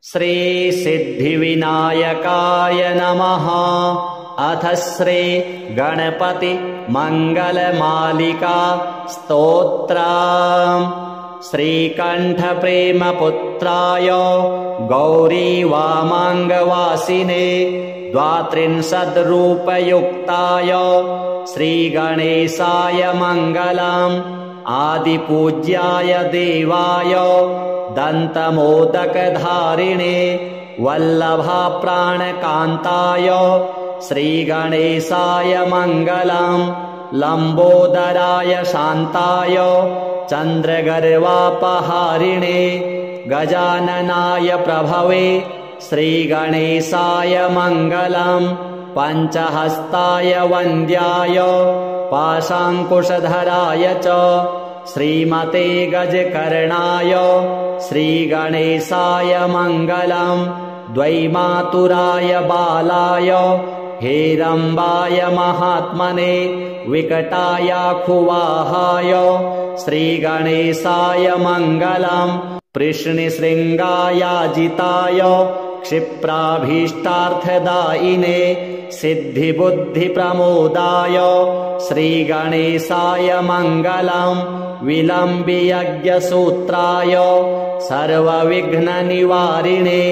श्री सिद्धिविनायकाय नमः। अथ श्री गणपति मंगलमालिका स्तोत्रम्। श्रीकण्ठ प्रेमपुत्राय गौरी वामाङ्गवासिने 32रूपयुक्ताय श्रीगणेशाय मङ्गलम्। आदिपूज्याय देवाय दन्तमोदकधारिणे वल्लभा प्राणकान्ताय श्रीगणेशाय मङ्गलम्। लम्बोदराय शान्ताय चन्द्रगर्वापहारिणे गजाननाय प्रभवे श्रीगणेशाय मङ्गलम्। पञ्चहस्ताय वन्द्याय पाशाङ्कुशधराय च श्रीमते गजकर्णाय श्रीगणेशाय मङ्गलम्। द्वैमातुराय बालाय हेरम्बाय महात्मने विकटायाखुवाहाय श्रीगणेशाय मङ्गलम्। पृश्निशृङ्गायाजिताय क्षिप्राभीष्टार्थदायिने सिद्धिबुद्धिप्रमोदाय श्रीगणेशाय मङ्गलम्। विलम्बियज्ञसूत्राय सर्वविघ्ननिवारिणे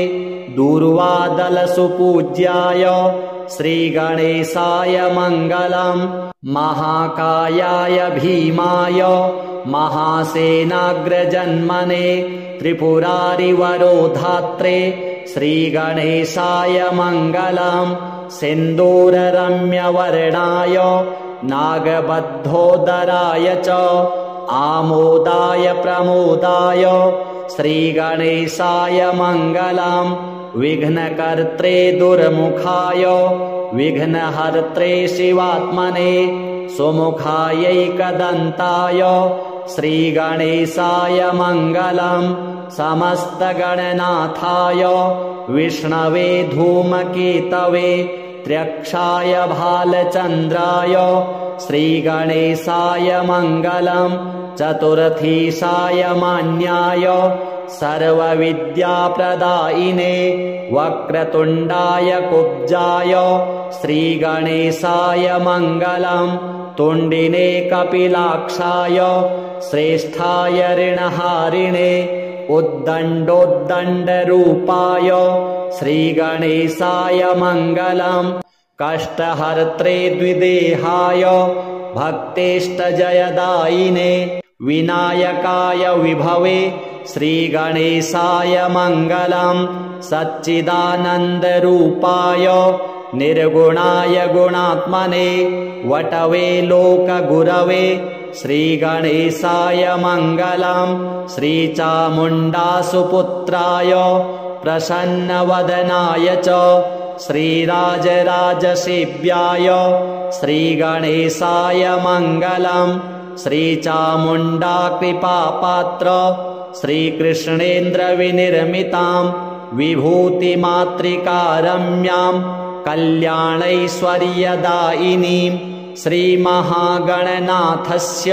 दूर्वादलसुपूज्याय श्रीगणेशाय मङ्गलम्। महाकायाय भीमाय महासेनाग्रजन्मने त्रिपुरारिवरोधात्रे श्रीगणेशाय मङ्गलम्। सिन्दूररम्यवर्णाय नागबद्धोदराय च आमोदाय प्रमोदाय श्रीगणेशाय मङ्गलम्। विघ्नकर्त्रे दुर्मुखाय विघ्नहर्त्रे शिवात्मने सुमुखायैकदन्ताय श्रीगणेशाय मङ्गलम्। समस्तगणनाथाय विष्णवे धूमकेतवे त्र्यक्षाय भालचन्द्राय श्रीगणेशाय मङ्गलम्। चतुर्थीशाय मान्याय सर्वविद्याप्रदायिने वक्रतुण्डाय कुब्जाय श्रीगणेशाय मङ्गलम्। तुण्डिने कपिलाक्षाय श्रेष्ठाय ऋणहारिणे उद्दण्डोद्दण्डरूपाय श्रीगणेशाय मङ्गलम्। कष्टहर्त्रे द्विदेहाय भक्तेष्टजयदायिने विनायकाय विभवे श्रीगणेशाय मङ्गलम्। सच्चिदानन्दरूपाय निर्गुणाय गुणात्मने वटवे लोकगुरवे श्रीगणेशाय मङ्गलम्। श्रीचामुण्डासुपुत्राय प्रसन्नवदनाय च श्रीराजराजसेव्याय श्रीगणेशाय मङ्गलम्। श्रीचामुण्डा कृपापात्र श्रीकृष्णेन्द्रविनिर्मिताम् विभूतिमातृकारम्याम् कल्याणैश्वर्यदायिनीम् श्रीमहागणनाथस्य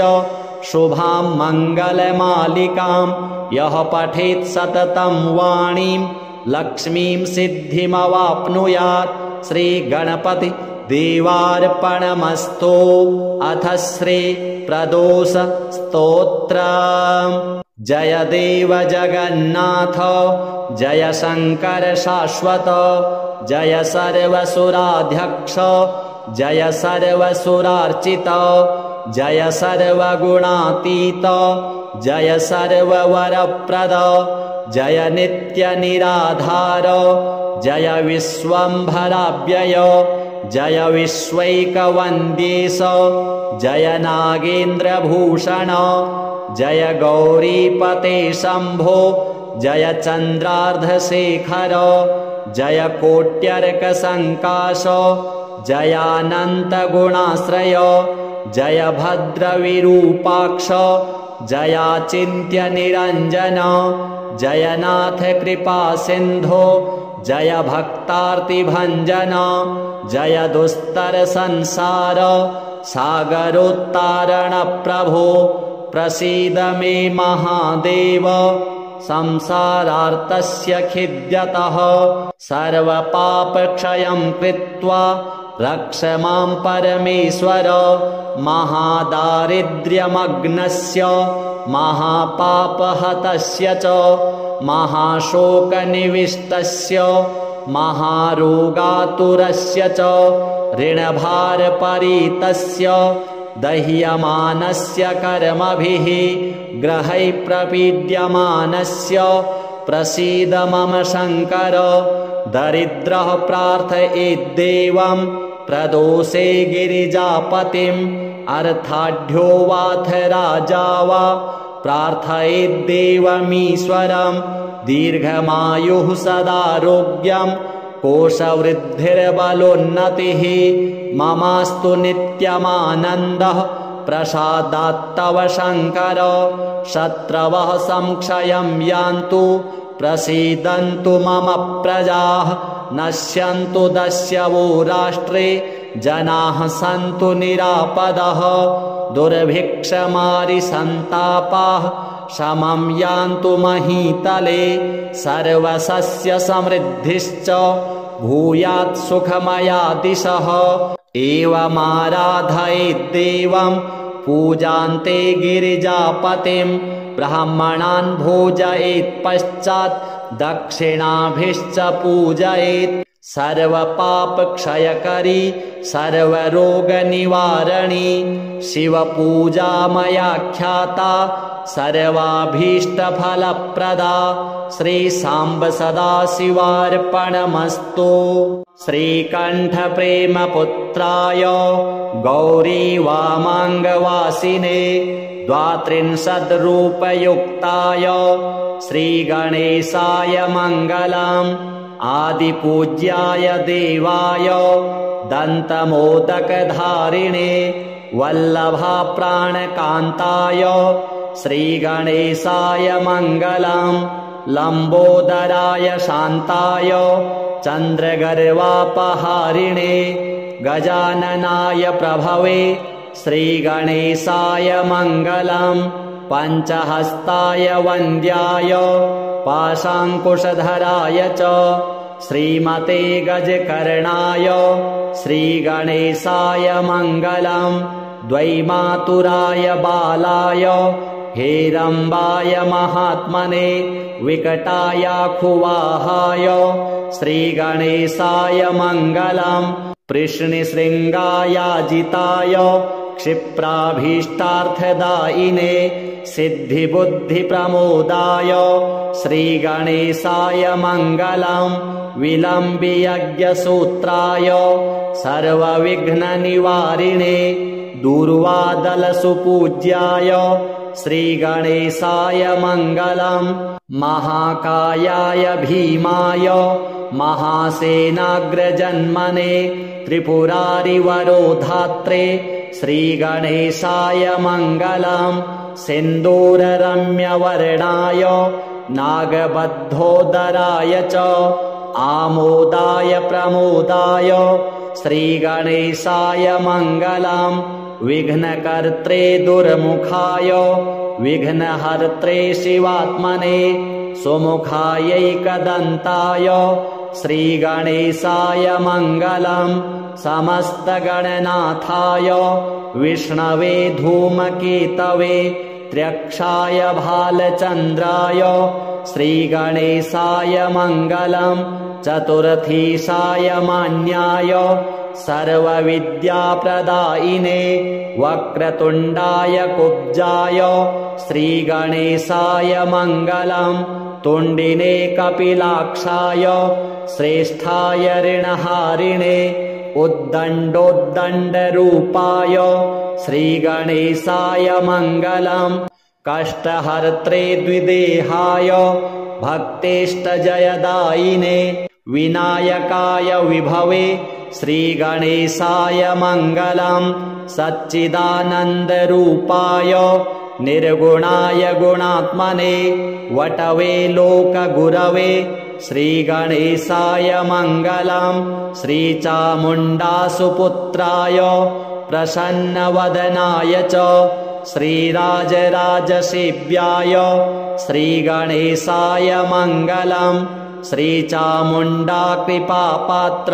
शुभां मङ्गलमालिकाम् यः पठेत् सततं वाणीं लक्ष्मीं सिद्धिमवाप्नुयात्। श्रीगणपति देवार्पणमस्तु। अथ श्री प्रदोष स्तोत्रम्। जय देव जगन्नाथ जय शङ्कर शाश्वत जय सर्वसुराध्यक्ष जय सर्वसुरार्चित जय सर्वगुणातीत जय सर्ववरप्रद जय नित्यनिराधार जय विश्वम्भराव्यय जय विश्वैकवन्द्येश जय नागेन्द्रभूषण जय गौरीपते शम्भो जय चन्द्रार्धशेखर जय कोट्यर्कसङ्काश जयानन्तगुणाश्रय जय भद्रविरूपाक्ष जयाचिन्त्यनिरञ्जन जयनाथ कृपासिन्धो जय भक्तार्तिभञ्जन जय दुस्तरसंसार सागरोत्तारण प्रभो प्रसीद मे महादेव संसारार्तस्य खिद्यतः सर्वपापक्षयं कृत्वा रक्ष मां परमेश्वर महादारिद्र्यमग्नस्य महापापहतस्य च महाशोकनिविष्टस्य महारोगातुरस्य च ऋणभारपरीतस्य दह्यमानस्य कर्मभिः ग्रहैः प्रपीड्यमानस्य प्रसीद मम शङ्कर दरिद्रः प्रार्थयेद्देवं प्रदोषे गिरिजापतिम् अर्थाढ्यो वाथ राजा वा प्रार्थयेद्देवमीश्वरं दीर्घमायुः सदारोग्यं कोशवृद्धिर्बलोन्नतिः ममास्तु नित्यमानन्दः प्रसादात्तव शङ्कर शत्रवः संक्षयं यान्तु प्रसीदन्तु मम प्रजाः नश्यन्तु दस्यवो राष्ट्रे जनाः सन्तु निरापदः दुर्भिक्षमारिसन्तापाः शमं यान्तु महीतले सर्वसस्य समृद्धिश्च भूयात् सुखमया दिशः एवमाराधयेद्देवं पूजान्ते गिरिजापतिं ब्राह्मणान् भोजयेत् पश्चात् दक्षिणाभिश्च पूजयेत् सर्वपापक्षयकरी सर्वरोगनिवारणी शिवपूजा मया ख्याता सर्वाभीष्टफलप्रदा श्रीसाम्ब सदाशिवार्पणमस्तु। श्रीकण्ठप्रेमपुत्राय गौरीवामाङ्गवासिने द्वात्रिंशद्रूपयुक्ताय श्रीगणेशाय मङ्गलम् आदिपूज्याय देवाय दन्तमोदकधारिणे वल्लभाप्राणकान्ताय श्रीगणेशाय मङ्गलम् लम्बोदराय शान्ताय चन्द्रगर्वापहारिणे गजाननाय प्रभवे श्रीगणेशाय मङ्गलम् पञ्चहस्ताय वन्द्याय पाशाङ्कुशधराय च श्रीमते गजकर्णाय श्रीगणेशाय मङ्गलम् द्वैमातुराय बालाय हेरम्बाय महात्मने विकटायाखुवाहाय श्रीगणेशाय मङ्गलम् पृश्निशृङ्गायाजिताय क्षिप्राभीष्टार्थदायिने सिद्धिबुद्धिप्रमोदाय श्रीगणेशाय मङ्गलम् विलम्बियज्ञसूत्राय सर्वविघ्ननिवारिणे दूर्वादलसुपूज्याय श्रीगणेशाय मङ्गलम् महाकायाय भीमाय महासेनाग्रजन्मने त्रिपुरारिवरोधात्रे श्रीगणेशाय मङ्गलम् सिन्दूररम्यवर्णाय नागबद्धोदराय च आमोदाय प्रमोदाय श्रीगणेशाय मङ्गलम् विघ्नकर्त्रे दुर्मुखाय विघ्नहर्त्रे शिवात्मने सुमुखायैकदन्ताय श्रीगणेशाय मङ्गलम् समस्तगणनाथाय विष्णवे धूमकेतवे त्र्यक्षाय भालचन्द्राय श्रीगणेशाय मङ्गलम् चतुर्थीशाय मान्याय सर्वविद्याप्रदायिने वक्रतुण्डाय कुब्जाय श्रीगणेशाय मङ्गलम् तुण्डिने कपिलाक्षाय श्रेष्ठाय ऋणहारिणे उद्दण्डोद्दण्डरूपाय श्रीगणेशाय मङ्गलम् कष्टहर्त्रे द्विदेहाय भक्तेष्टजयदायिने विनायकाय विभवे श्रीगणेशाय मङ्गलम् सच्चिदानन्दरूपाय निर्गुणाय गुणात्मने वटवे लोकगुरवे श्रीगणेशाय मङ्गलम् श्रीचामुण्डासुपुत्राय प्रसन्नवदनाय च श्रीराजराजसेव्याय श्रीगणेशाय मङ्गलम् श्रीचामुण्डा कृपापात्र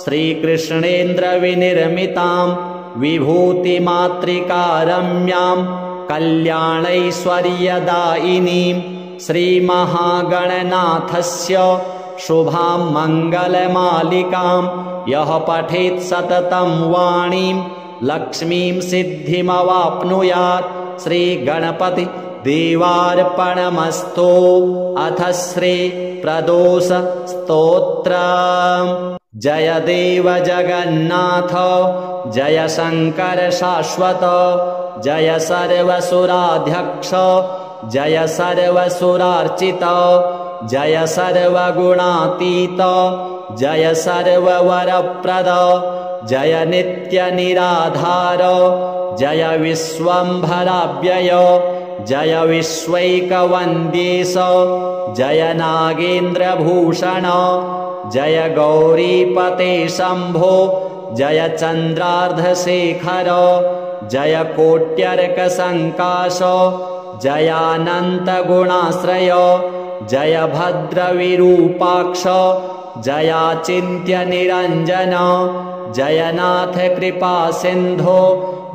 श्रीकृष्णेन्द्रविनिर्मिताम् विभूतिमातृकारम्याम् कल्याणैश्वर्यदायिनीम् श्रीमहागणनाथस्य शुभां मङ्गलमालिकाम् यः पठेत् सततं वाणीं लक्ष्मीं सिद्धिमवाप्नुयात् श्रीगणपति देवार्पणमस्तु। अथ श्री प्रदोष स्तोत्रम्। जय देव जगन्नाथ जय शंकर शाश्वत जय सर्वसुराध्यक्ष जय सर्वसुरार्चित जय सर्वगुणातीत जय सर्ववरप्रद जय नित्य निराधार जय विश्वम्भराव्यय जय विश्वैकवन्द्येश जय नागेन्द्रभूषण जय गौरीपते शम्भो जय चन्द्रार्धशेखर जय कोट्यर्कसङ्काश जयानन्तगुणाश्रय जय भद्रविरूपाक्ष जयाचिन्त्यनिरञ्जन जयनाथ कृपासिन्धो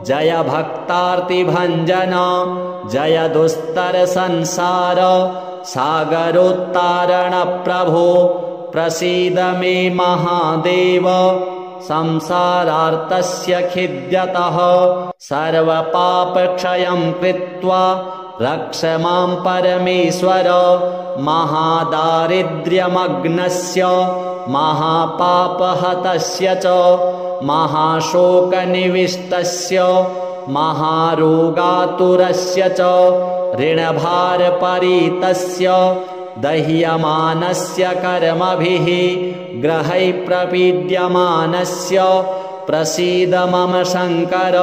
जय भक्तार्तिभञ्जन जय दुस्तरसंसार सागरोत्तारणप्रभो प्रसीद मे महादेव संसारार्तस्य खिद्यतः सर्वपापक्षयं कृत्वा रक्ष मां परमेश्वर महादारिद्र्यमग्नस्य महापापहतस्य च महाशोकनिविष्टस्य महारोगातुरस्य च ऋणभारपरीतस्य दह्यमानस्य कर्मभिः ग्रहैः प्रपीड्यमानस्य प्रसीद मम शङ्कर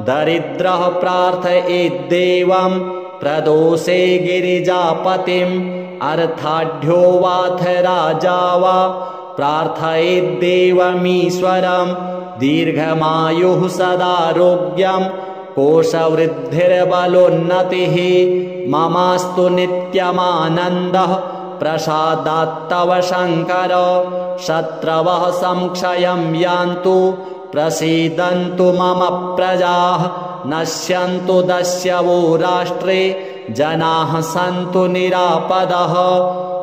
दरिद्रः प्रार्थयेद्देवं प्रदोषे गिरिजापतिम् अर्थाढ्यो वाथ राजा वा प्रार्थयेद्देवमीश्वरम् दीर्घमायुः सदारोग्यम् कोशवृद्धिर्बलोन्नतिः ममास्तु नित्यमानन्दः प्रसादात्तव शङ्कर शत्रवः संक्षयं यान्तु प्रसीदन्तु मम प्रजाः नश्यन्तु दस्यवो राष्ट्रे जनाः सन्तु निरापदः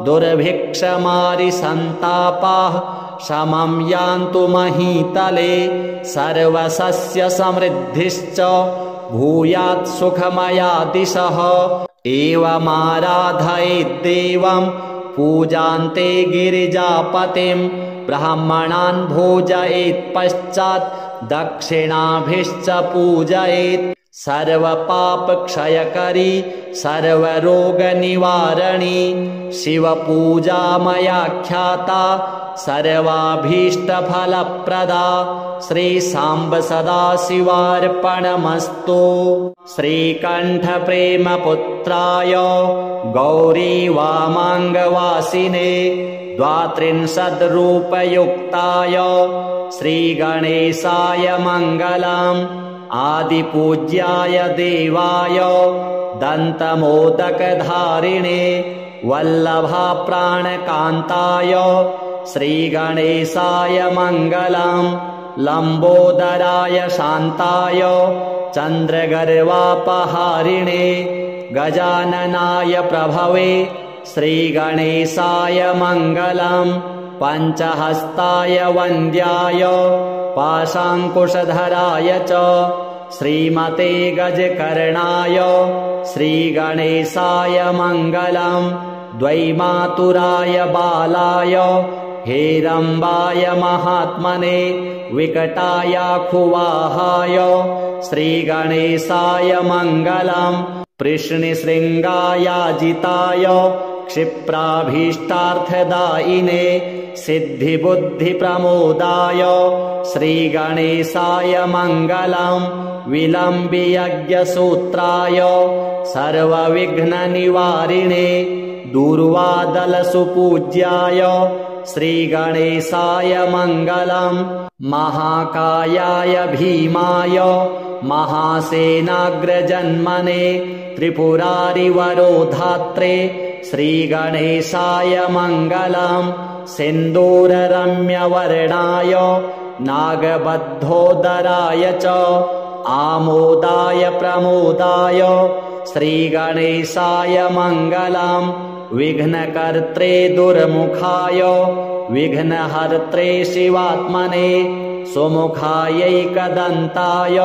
दुर्भिक्षमारिसन्तापाः शमं यान्तु महीतले सर्वसस्य समृद्धिश्च भूयात् सुखमया दिशः एवमाराधयेद्देवं पूजान्ते गिरिजापतिं ब्राह्मणान् भोजयेत् पश्चात् दक्षिणाभिश्च पूजयेत् सर्वपापक्षयकरी सर्वरोगनिवारणी शिवपूजा मया ख्याता सर्वाभीष्टफलप्रदा श्रीसाम्ब सदाशिवार्पणमस्तु। श्रीकण्ठप्रेमपुत्राय गौरीवामाङ्गवासिने द्वात्रिंशद्रूपयुक्ताय श्रीगणेशाय मङ्गलम् आदिपूज्याय देवाय दन्तमोदकधारिणे वल्लभाप्राणकान्ताय श्रीगणेशाय मङ्गलम् लम्बोदराय शान्ताय चन्द्रगर्वापहारिणे गजाननाय प्रभवे श्रीगणेशाय मङ्गलम् पञ्चहस्ताय वन्द्याय पाशाङ्कुशधराय च श्रीमते गजकर्णाय श्रीगणेशाय मङ्गलम् द्वैमातुराय बालाय हेरम्बाय महात्मने विकटायाखुवाहाय श्रीगणेशाय मङ्गलम् पृश्निशृङ्गायाजिताय क्षिप्राभीष्टार्थदायिने सिद्धिबुद्धिप्रमोदाय श्रीगणेशाय मङ्गलम् विलम्बियज्ञसूत्राय सर्वविघ्ननिवारिणे दूर्वादलसुपूज्याय श्रीगणेशाय मङ्गलम् महाकायाय भीमाय महासेनाग्रजन्मने त्रिपुरारिवरोधात्रे श्रीगणेशाय मङ्गलम् सिन्दूररम्यवर्णाय नागबद्धोदराय च आमोदाय प्रमोदाय श्रीगणेशाय मङ्गलम् विघ्नकर्त्रे दुर्मुखाय विघ्नहर्त्रे शिवात्मने सुमुखायैकदन्ताय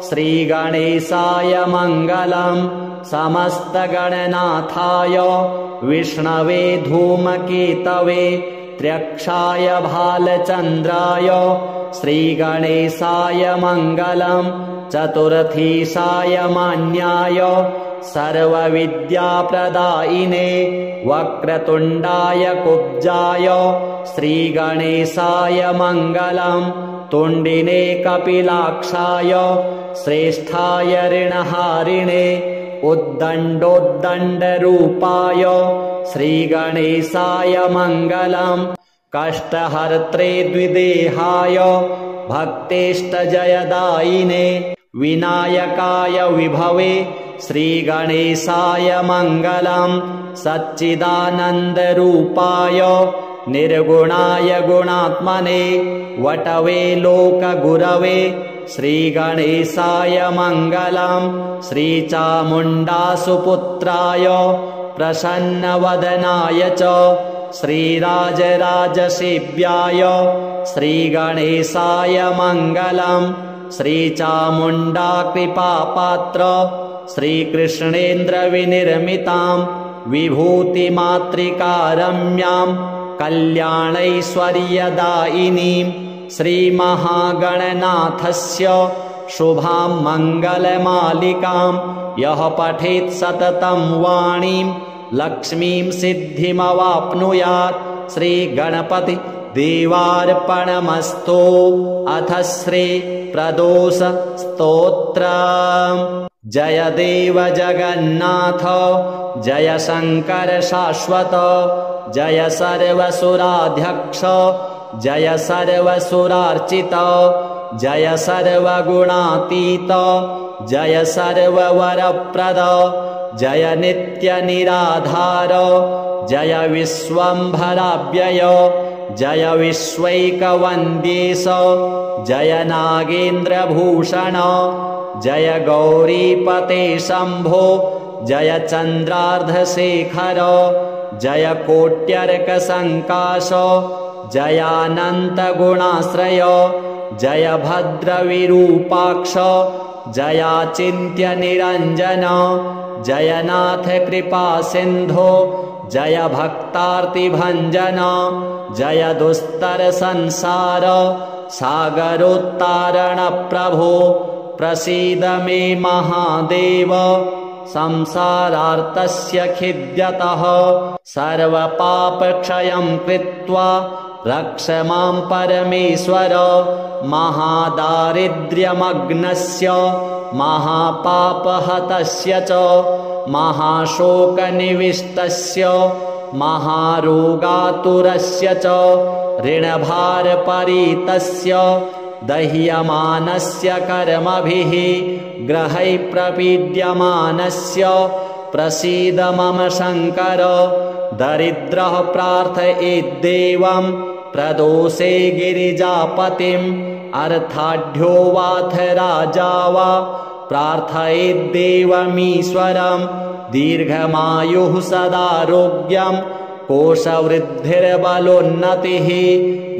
श्रीगणेशाय मङ्गलम् समस्तगणनाथाय विष्णवे धूमकेतवे त्र्यक्षाय भालचन्द्राय श्रीगणेशाय मङ्गलम् चतुर्थीशाय मान्याय सर्वविद्याप्रदायिने वक्रतुण्डाय कुब्जाय श्रीगणेशाय मङ्गलम् तुण्डिने कपिलाक्षाय श्रेष्ठाय ऋणहारिणे उद्दण्डोद्दण्डरूपाय श्रीगणेशाय मङ्गलम् कष्टहर्त्रे द्विदेहाय भक्तेष्टजयदायिने विनायकाय विभवे श्रीगणेशाय मङ्गलम् सच्चिदानन्दरूपाय निर्गुणाय गुणात्मने वटवे लोकगुरवे श्रीगणेशाय मङ्गलम् श्रीचामुण्डासुपुत्राय प्रसन्नवदनाय च श्रीराजराजसेव्याय श्रीगणेशाय मङ्गलम् श्रीचामुण्डाकृपापात्र श्रीकृष्णेन्द्रविनिर्मिताम् विभूतिमातृकारम्याम् कल्याणैश्वर्यदायिनीम् श्रीमहागणनाथस्य शुभां मङ्गलमालिकाम् यः पठेत् सततं वाणीं लक्ष्मीं सिद्धिमवाप्नुयात् श्रीगणपति देवार्पणमस्तु। अथ श्री प्रदोष स्तोत्रम्। जय देव जगन्नाथ जय शङ्कर शाश्वत जय सर्वसुराध्यक्ष जय सर्वसुरार्चित जय सर्वगुणातीत जय सर्ववरप्रद जय नित्यनिराधार जय विश्वम्भराव्यय जय विश्वैकवन्द्येश जय नागेन्द्रभूषण जय गौरीपते शम्भो जय चन्द्रार्धशेखर जय कोट्यर्कसङ्काश जयानन्तगुणाश्रय जय भद्रविरूपाक्ष जयाचिन्त्यनिरञ्जन जयनाथ कृपासिन्धो जय भक्तार्तिभञ्जन जय दुस्तरसंसार सागरोत्तारणप्रभो प्रसीद मे महादेव संसारार्तस्य खिद्यतः सर्वपापक्षयं कृत्वा रक्ष मां परमेश्वर महादारिद्र्यमग्नस्य महापापहतस्य च महाशोकनिविष्टस्य महारोगातुरस्य च ऋणभारपरीतस्य दह्यमानस्य कर्मभिः ग्रहैः प्रपीड्यमानस्य प्रसीद मम शङ्कर दरिद्रः प्रार्थयेद्देवं प्रदोषे गिरिजापतिम् अर्थाढ्यो वाथ राजा वा प्रार्थयेद्देवमीश्वरम् दीर्घमायुः सदारोग्यम् कोशवृद्धिर्बलोन्नतिः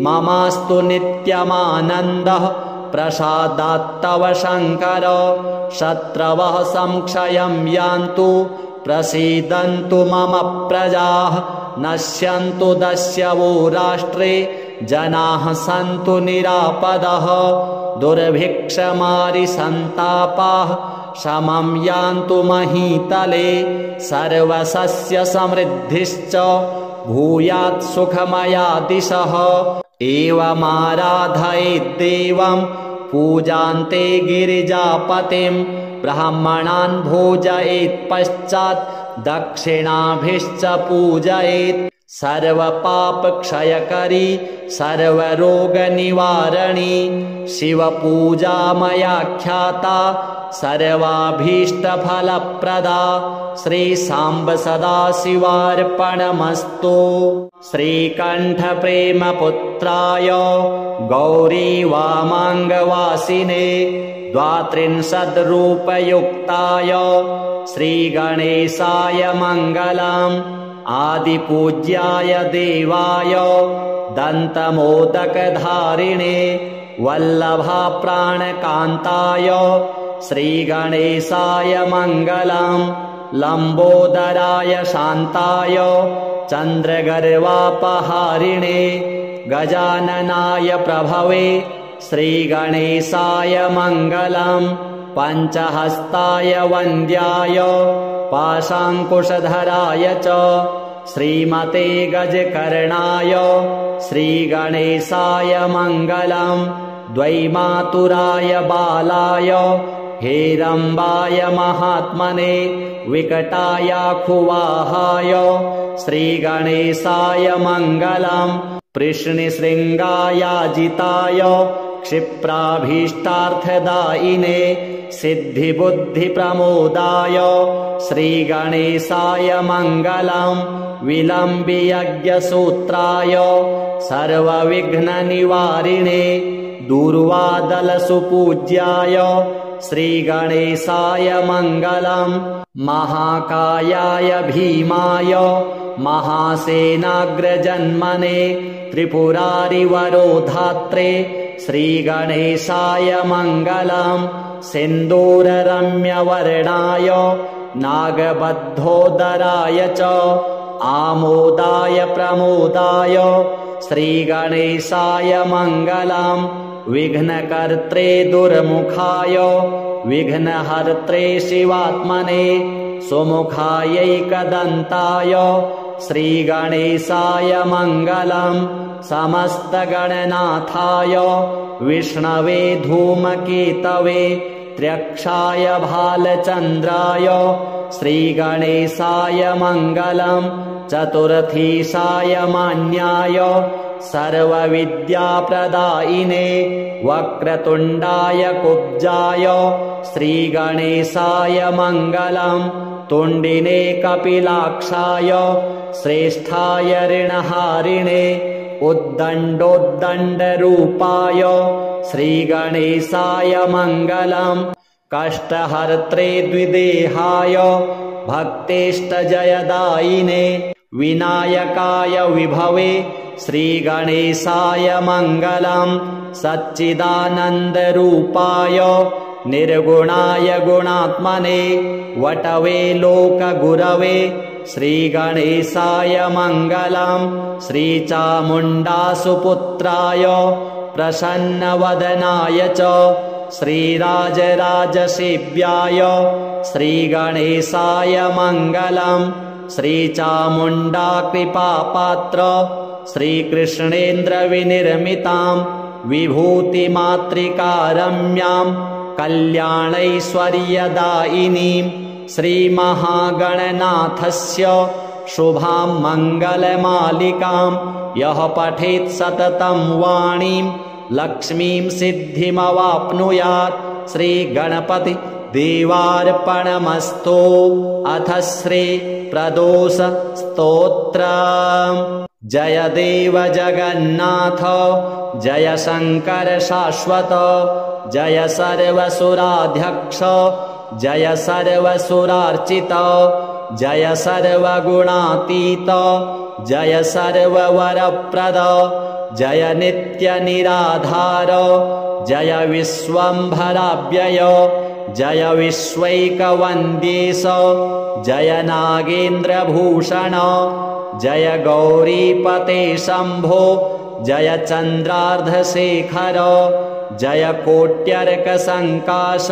ममास्तु नित्यमानन्दः प्रसादात्तव शङ्कर शत्रवः संक्षयं यान्तु प्रसीदन्तु मम प्रजाः नश्यन्तु दस्यवो राष्ट्रे जनाः सन्तु निरापदः दुर्भिक्षमारिसन्तापाः शमं यान्तु महीतले सर्वसस्य समृद्धिश्च भूयात् सुखमया दिशः एवमाराधयेद्देवं पूजान्ते गिरिजापतिं ब्राह्मणान् भोजयेत् पश्चात् दक्षिणाभिश्च पूजयेत् सर्वपापक्षयकरी सर्वरोगनिवारणी शिवपूजा मया ख्याता सर्वाभीष्टफलप्रदा श्रीसाम्ब सदाशिवार्पणमस्तु। श्रीकण्ठप्रेमपुत्राय गौरीवामाङ्गवासिने 32रूपयुक्ताय श्रीगणेशाय मङ्गलम्। आदिपूज्याय देवाय दन्तमोदकधारिणे वल्लभाप्राणकान्ताय श्रीगणेशाय मङ्गलम्। लम्बोदराय शान्ताय चन्द्रगर्वापहारिणे गजाननाय प्रभवे श्रीगणेशाय मङ्गलम्। पञ्चहस्ताय वन्द्याय पाशाङ्कुशधराय च श्रीमते गजकर्णाय श्रीगणेशाय मङ्गलम्। द्वैमातुराय बालाय हेरम्बाय महात्मने विकटायाखुवाहाय श्रीगणेशाय मङ्गलम्। पृश्निशृङ्गायाजिताय क्षिप्राभीष्टार्थदायिने सिद्धिबुद्धिप्रमोदाय श्रीगणेशाय मङ्गलम्। विलम्बियज्ञसूत्राय सर्वविघ्ननिवारिणे दूर्वादलसुपूज्याय श्रीगणेशाय मङ्गलम्। महाकायाय भीमाय महासेनाग्रजन्मने त्रिपुरारिवरोधात्रे श्रीगणेशाय मङ्गलम्। सिन्दूररम्यवर्णाय नागबद्धोदराय च आमोदाय प्रमोदाय श्रीगणेशाय मङ्गलम्। विघ्नकर्त्रे दुर्मुखाय विघ्नहर्त्रे शिवात्मने सुमुखायैकदन्ताय श्रीगणेशाय मङ्गलम्। समस्तगणनाथाय विष्णवे धूमकेतवे त्र्यक्षाय भालचन्द्राय श्रीगणेशाय मङ्गलम्। चतुर्थीशाय मान्याय सर्वविद्याप्रदायिने वक्रतुण्डाय कुब्जाय श्रीगणेशाय मङ्गलम्। तुण्डिने कपिलाक्षाय श्रेष्ठाय ऋणहारिणे उद्दण्डोद्दण्डरूपाय श्रीगणेशाय मङ्गलम्। कष्टहर्त्रे द्विदेहाय भक्तेष्टजयदायिने विनायकाय विभवे श्रीगणेशाय मङ्गलम्। सच्चिदानन्दरूपाय निर्गुणाय गुणात्मने वटवे लोकगुरवे श्रीगणेशाय मङ्गलम्। श्रीचामुण्डासुपुत्राय प्रसन्नवदनाय च श्रीराजराजसेव्याय श्रीगणेशाय मङ्गलम्। श्रीचामुण्डा कृपापात्र श्रीकृष्णेन्द्रविनिर्मितां विभूतिमातृकारम्यां कल्याणैश्वर्यदायिनीं श्रीमहागणनाथस्य शुभां मङ्गलमालिकां यः पठेत् सततं वाणीं लक्ष्मीं सिद्धिमवाप्नुयात्। श्रीगणपति देवार्पणमस्तु। अथ श्री प्रदोष स्तोत्रम्। जय देव जगन्नाथ जय शङ्कर शाश्वत जय सर्वसुराध्यक्ष जय सर्वसुरार्चित जय सर्वगुणातीत जय सर्ववरप्रद जय नित्यनिराधार जय विश्वम्भराव्यय जय विश्वैकवन्द्येश जय नागेन्द्रभूषण जय गौरीपते शम्भो जय चन्द्रार्धशेखर जय कोट्यर्कसङ्काश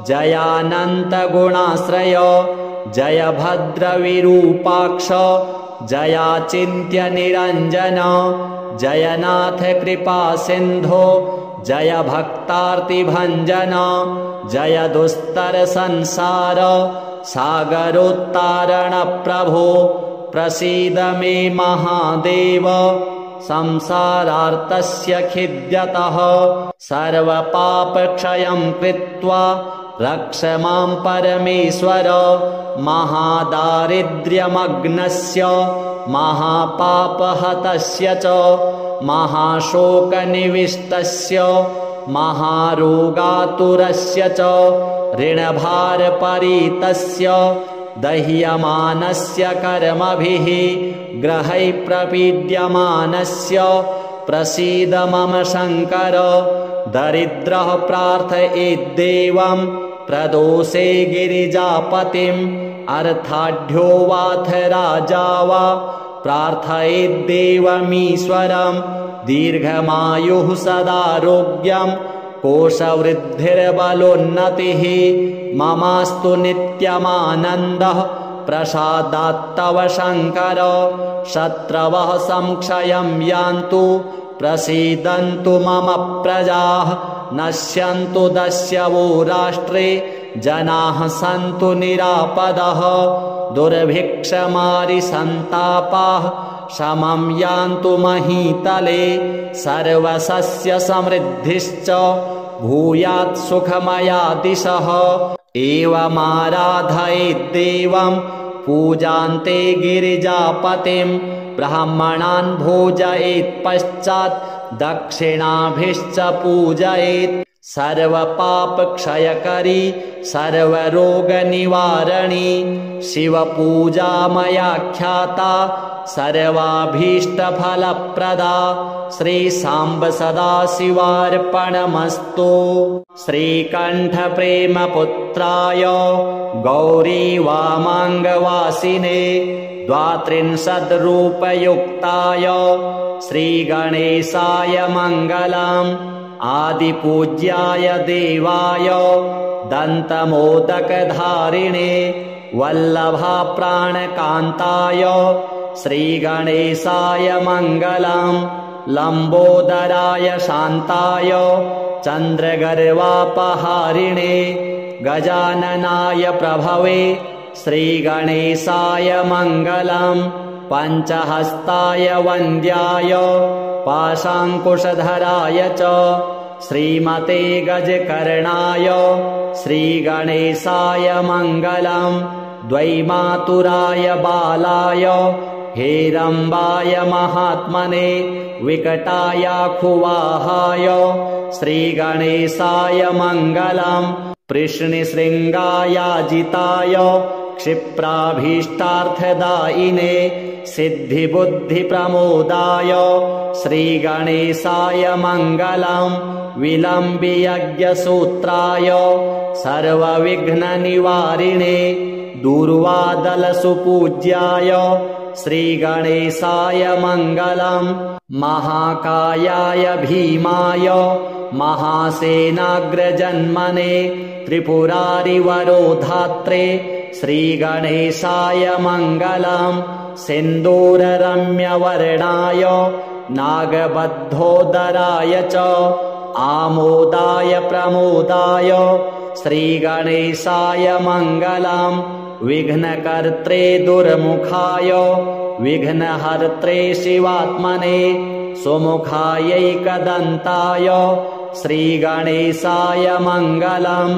जयानन्तगुणाश्रय जय भद्रविरूपाक्ष जयाचिन्त्यनिरञ्जन जयनाथ कृपासिन्धो जय भक्तार्तिभञ्जन जय दुस्तरसंसार सागरोत्तारण प्रभो प्रसीद मे महादेव संसारार्तस्य खिद्यतः सर्वपापक्षयं कृत्वा रक्ष मां परमेश्वर महादारिद्र्यमग्नस्य महापापहतस्य च महाशोकनिविष्टस्य महारोगातुरस्य च ऋणभारपरीतस्य दह्यमानस्य कर्मभिः ग्रहैः प्रपीड्यमानस्य प्रसीद मम शङ्कर दरिद्रः प्रार्थयेद्देवं प्रदोषे गिरिजापतिम् अर्थाढ्यो वाथ राजा वा प्रार्थयेद्देवमीश्वरं दीर्घमायुः सदारोग्यं कोशवृद्धिर्बलोन्नतिः ममास्तु नित्यमानन्दः प्रसादात्तव शङ्कर शत्रवः संक्षयं यान्तु प्रसीदन्तु मम प्रजाः नश्यन्तु दस्यवो राष्ट्रे जनाः सन्तु निरापदः दुर्भिक्षमारिसन्तापाः शमं यान्तु महीतले सर्वसस्य समृद्धिश्च भूयात् सुखमया दिशः एवमाराधयेद्देवं पूजान्ते गिरिजापतिं ब्राह्मणान् भोजयेत् पश्चात् दक्षिणाभिश्च पूजयेत् सर्वपापक्षयकरी सर्वरोगनिवारणी शिवपूजा मया ख्याता सर्वाभीष्टफलप्रदा श्रीसाम्ब सदाशिवार्पणमस्तु। श्रीकण्ठप्रेमपुत्राय गौरीवामाङ्गवासिने द्वात्रिंशद्रूपयुक्ताय श्रीगणेशाय मङ्गलम् आदिपूज्याय देवाय दन्तमोदकधारिणे वल्लभाप्राणकान्ताय श्रीगणेशाय मङ्गलम् लम्बोदराय शान्ताय चन्द्रगर्वापहारिणे गजाननाय प्रभवे श्रीगणेशाय मङ्गलम् पञ्चहस्ताय वन्द्याय पाशाङ्कुशधराय च श्रीमते गजकर्णाय श्रीगणेशाय मङ्गलम् द्वैमातुराय बालाय हेरम्बाय महात्मने विकटायाखुवाहाय श्रीगणेशाय मङ्गलम् पृश्निशृङ्गायाजिताय क्षिप्राभीष्टार्थदायिने सिद्धिबुद्धिप्रमोदाय श्रीगणेशाय मङ्गलम् विलम्बियज्ञसूत्राय सर्वविघ्ननिवारिणे दूर्वादलसुपूज्याय श्रीगणेशाय मङ्गलम् महाकायाय भीमाय महासेनाग्रजन्मने त्रिपुरारिवरोधात्रे श्रीगणेशाय मङ्गलम् सिन्दूररम्यवर्णाय नागबद्धोदराय च आमोदाय प्रमोदाय श्रीगणेशाय मङ्गलम् विघ्नकर्त्रे दुर्मुखाय विघ्नहर्त्रे शिवात्मने सुमुखायैकदन्ताय श्रीगणेशाय मङ्गलम्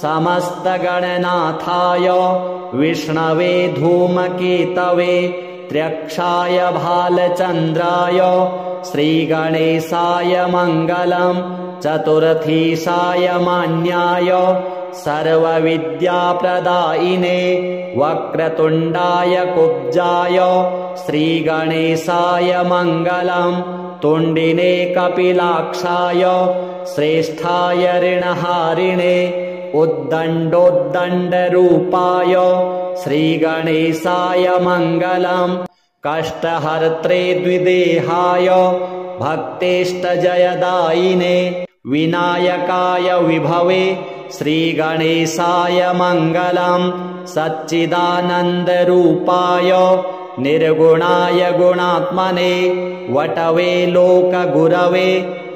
समस्तगणनाथाय विष्णवे धूमकेतवे त्र्यक्षाय भालचन्द्राय श्रीगणेशाय मङ्गलम् चतुर्थीशाय मान्याय सर्वविद्याप्रदायिने वक्रतुण्डाय कुब्जाय श्रीगणेशाय मङ्गलम् तुण्डिने कपिलाक्षाय श्रेष्ठाय ऋणहारिणे उद्दण्डोद्दण्डरूपाय श्रीगणेशाय मङ्गलम् कष्टहर्त्रे द्विदेहाय भक्तेष्टजयदायिने विनायकाय विभवे श्रीगणेशाय मङ्गलम् सच्चिदानन्दरूपाय निर्गुणाय गुणात्मने वटवे लोकगुरवे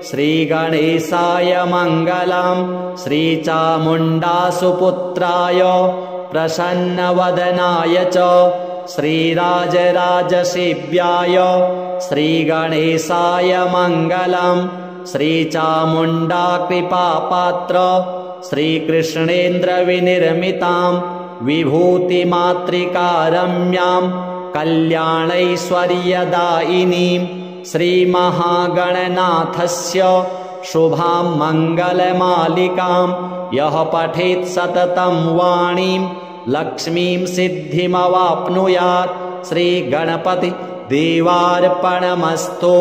श्रीगणेशाय मङ्गलम् श्रीचामुण्डासुपुत्राय प्रसन्नवदनाय च श्रीराजराजसेव्याय श्रीगणेशाय मङ्गलम्। श्रीचामुण्डा कृपापात्र श्रीकृष्णेन्द्रविनिर्मितां विभूतिमातृकारम्यां कल्याणैश्वर्यदायिनीं श्रीमहागणनाथस्य शुभां मङ्गलमालिकां यः पठेत् सततं वाणीं लक्ष्मीं सिद्धिमवाप्नुयात्। श्रीगणपति देवार्पणमस्तु।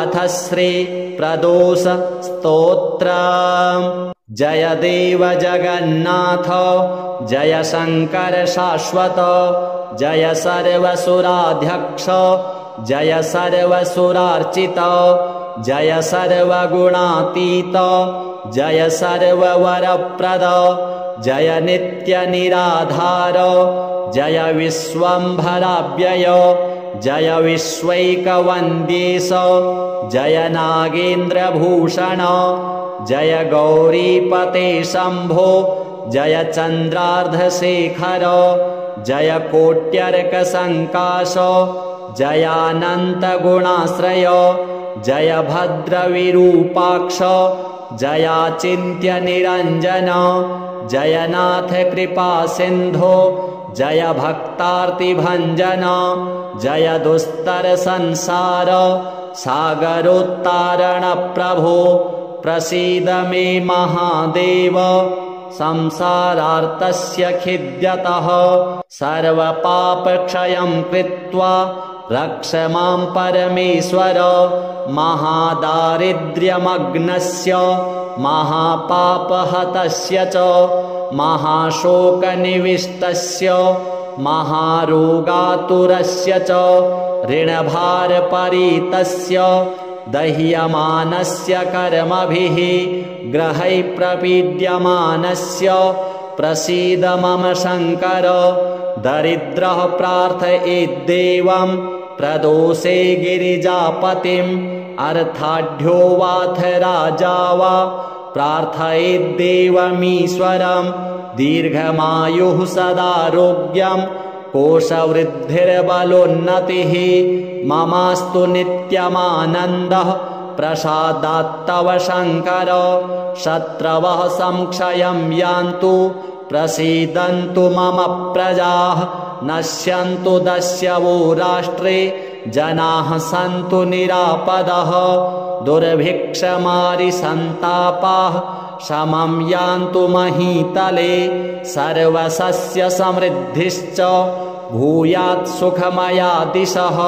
अथ श्री प्रदोष स्तोत्रम्। जय देव जगन्नाथ जय शंकर शाश्वत जय सर्वसुराध्यक्ष जय सर्वसुरार्चित जय सर्वगुणातीत जय सर्ववरप्रद जय नित्य निराधार जय विश्वम्भराव्यय जय विश्वैकवन्द्येश जय नागेन्द्रभूषण जय गौरीपते शम्भो जय चन्द्रार्धशेखर जय कोट्यर्कसङ्काश जयानन्तगुणाश्रय जय भद्रविरूपाक्ष जयाचिन्त्यनिरञ्जन जयनाथ कृपासिन्धो जय भक्तार्तिभञ्जन जय दुस्तरसंसार सागरोत्तारणप्रभो प्रसीद मे महादेव संसारार्तस्य खिद्यतः सर्वपापक्षयं कृत्वा रक्ष मां परमेश्वर महादारिद्र्यमग्नस्य महापापहतस्य च महाशोकनिविष्टस्य महारोगातुरस्य च ऋणभारपरीतस्य दह्यमानस्य कर्मभिः ग्रहैः प्रपीड्यमानस्य प्रसीद मम शङ्कर दरिद्रः प्रार्थयेद्देवं प्रदोषे गिरिजापतिम् अर्थाढ्यो वाथ राजा वा प्रार्थयेद्देवमीश्वरं दीर्घमायुः सदारोग्यं कोशवृद्धिर्बलोन्नतिः ममास्तु नित्यमानन्दः प्रसादात्तव शङ्कर शत्रवः संक्षयं यान्तु प्रसीदन्तु मम प्रजाः नश्यन्तु दस्यवो राष्ट्रे जनाः सन्तु निरापदः दुर्भिक्षमारिसन्तापाः शमं यान्तु महीतले सर्वसस्य समृद्धिश्च भूयात् सुखमया दिशः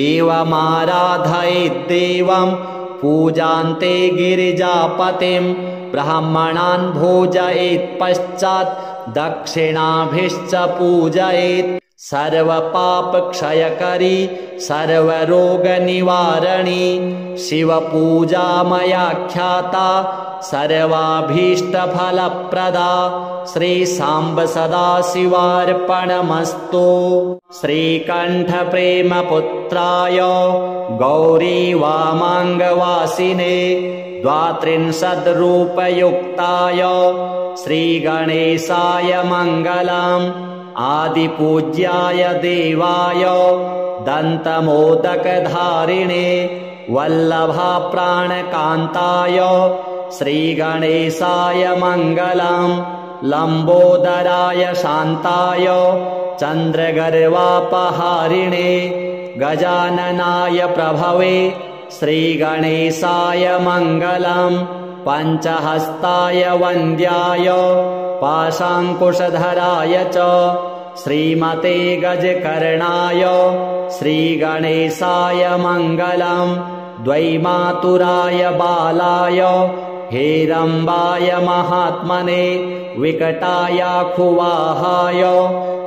एवमाराधयेद्देवं पूजान्ते गिरिजापतिं ब्राह्मणान् भोजयेत् पश्चात् दक्षिणाभिश्च पूजयेत् सर्वपापक्षयकरी सर्वरोगनिवारणी शिवपूजा मया ख्याता सर्वाभीष्टफलप्रदा श्रीसाम्ब सदाशिवार्पणमस्तु। श्रीकण्ठप्रेमपुत्राय गौरीवामाङ्गवासिने द्वात्रिंशद्रूपयुक्ताय श्रीगणेशाय मङ्गलम्। आदिपूज्याय देवाय दन्तमोदकधारिणे वल्लभाप्राणकान्ताय श्रीगणेशाय मङ्गलम्। लम्बोदराय शान्ताय चन्द्रगर्वापहारिणे गजाननाय प्रभवे श्रीगणेशाय मङ्गलम्। पञ्चहस्ताय वन्द्याय पाशाङ्कुशधराय च श्रीमते गजकर्णाय श्रीगणेशाय मङ्गलम्। द्वैमातुराय बालाय हेरम्बाय महात्मने विकटायाखुवाहाय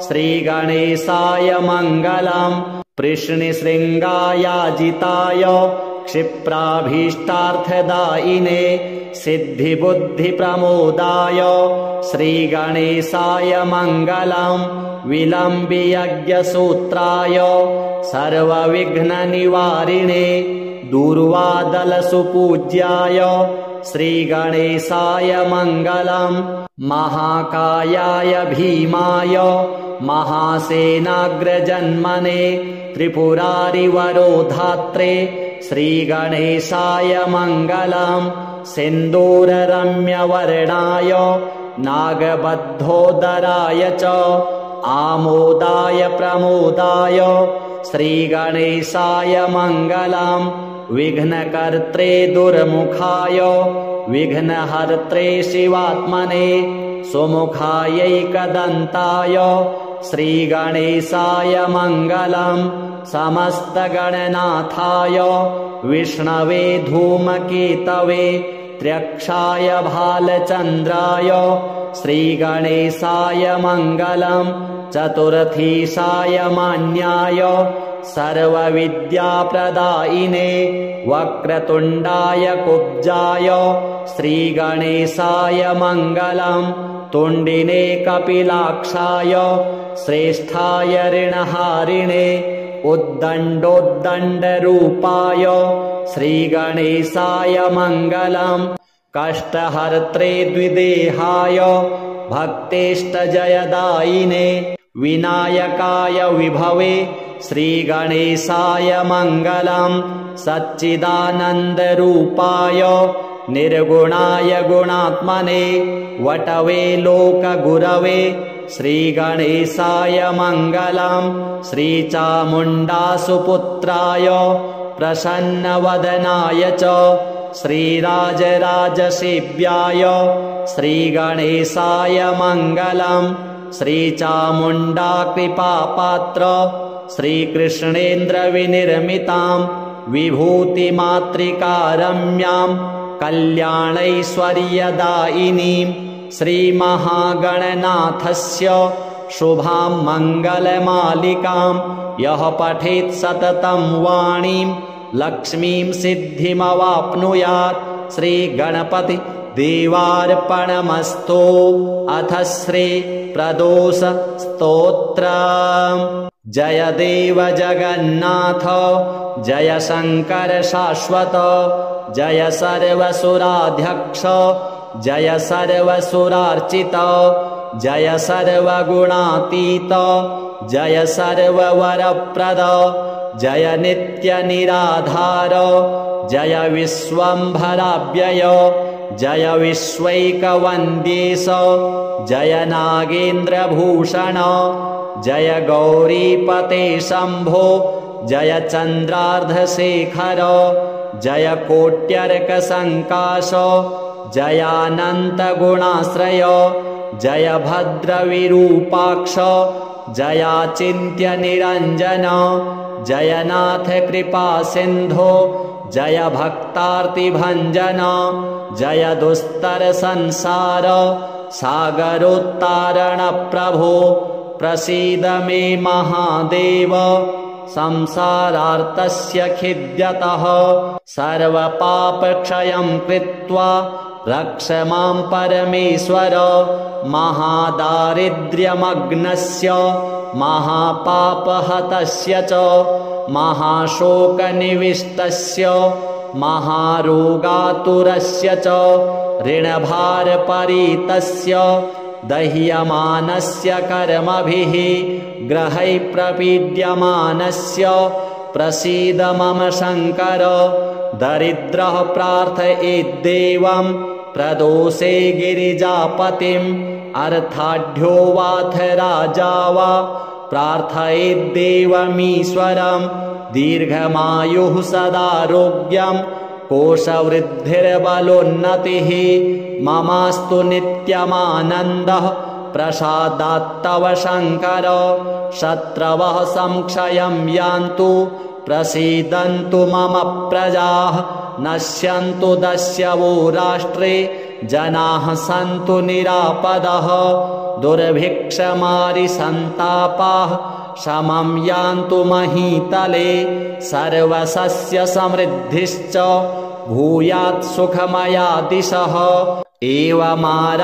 श्रीगणेशाय मङ्गलम्। पृश्निशृङ्गायाजिताय क्षिप्राभीष्टार्थदायिने सिद्धिबुद्धिप्रमोदाय श्रीगणेशाय मङ्गलम्। विलम्बियज्ञसूत्राय सर्वविघ्ननिवारिणे दूर्वादलसुपूज्याय श्रीगणेशाय मङ्गलम्। महाकायाय भीमाय महासेनाग्रजन्मने त्रिपुरारिवरोधात्रे श्रीगणेशाय मङ्गलम्। सिन्दूररम्यवर्णाय नागबद्धोदराय च आमोदाय प्रमोदाय श्रीगणेशाय मङ्गलम्। विघ्नकर्त्रे दुर्मुखाय विघ्नहर्त्रे शिवात्मने सुमुखायैकदन्ताय श्रीगणेशाय मङ्गलम्। समस्तगणनाथाय विष्णवे धूमकेतवे त्र्यक्षाय भालचन्द्राय श्रीगणेशाय मङ्गलम्। चतुर्थीशाय मान्याय सर्वविद्याप्रदायिने वक्रतुण्डाय कुब्जाय श्रीगणेशाय मङ्गलम्। तुण्डिने कपिलाक्षाय श्रेष्ठाय ऋणहारिणे उद्दण्डोद्दण्डरूपाय श्रीगणेशाय मङ्गलम्। कष्टहर्त्रे द्विदेहाय भक्तेष्टजयदायिने विनायकाय विभवे श्रीगणेशाय मङ्गलम्। सच्चिदानन्दरूपाय निर्गुणाय गुणात्मने वटवे लोकगुरवे श्रीगणेशाय मङ्गलम्। श्रीचामुण्डासुपुत्राय प्रसन्नवदनाय च श्रीराजराजसेव्याय श्रीगणेशाय मङ्गलम्। श्रीचामुण्डा कृपापात्र श्रीकृष्णेन्द्रविनिर्मिताम् विभूतिमातृकारम्याम् कल्याणैश्वर्यदायिनीम् श्रीमहागणनाथस्य शुभां मङ्गलमालिकाम् यः पठेत् सततं वाणीं लक्ष्मीं सिद्धिमवाप्नुयात्। श्रीगणपति देवार्पणमस्तु। अथ श्री प्रदोष स्तोत्रम्। जय देव जगन्नाथ जय शङ्कर शाश्वत जय सर्वसुराध्यक्ष जय सर्वसुरार्चित जय सर्वगुणातीत जय सर्ववरप्रद जय नित्यनिराधार जय विश्वम्भराव्यय जय विश्वैकवन्द्येश जय नागेन्द्रभूषण जय गौरीपते शम्भो जय चन्द्रार्धशेखर जय कोट्यर्कसङ्काश जयानन्तगुणाश्रय जय भद्रविरूपाक्ष जयाचिन्त्यनिरञ्जन जयनाथ कृपासिन्धो जय भक्तार्तिभञ्जन जय दुस्तरसंसार सागरोत्तारणप्रभो प्रसीद मे महादेव संसारार्तस्य खिद्यतः सर्वपापक्षयं कृत्वा रक्ष मां परमेश्वर महादारिद्र्यमग्नस्य महापापहतस्य च महाशोकनिविष्टस्य महारोगातुरस्य च ऋणभारपरीतस्य दह्यमानस्य कर्मभिः ग्रहैः प्रपीड्यमानस्य प्रसीद मम शङ्कर दरिद्रः प्रार्थयेद्देवं प्रदोषे गिरिजापतिम् अर्थाढ्यो वाथ राजा वा प्रार्थयेद्देवमीश्वरम् दीर्घमायुः सदारोग्यम् कोशवृद्धिर्बलोन्नतिः ममास्तु नित्यमानन्दः प्रसादात्तव शङ्कर शत्रवः संक्षयं यान्तु प्रसीदन्तु मम प्रजाः नश्यन्तु दस्यवो राष्ट्रे जनाः सन्तु निरापदः दुर्भिक्षमारिसन्तापाः शमं यान्तु महीतले सर्वसस्य समृद्धिश्च भूयात् सुखमया दिशः एवमाराधयेद्देवं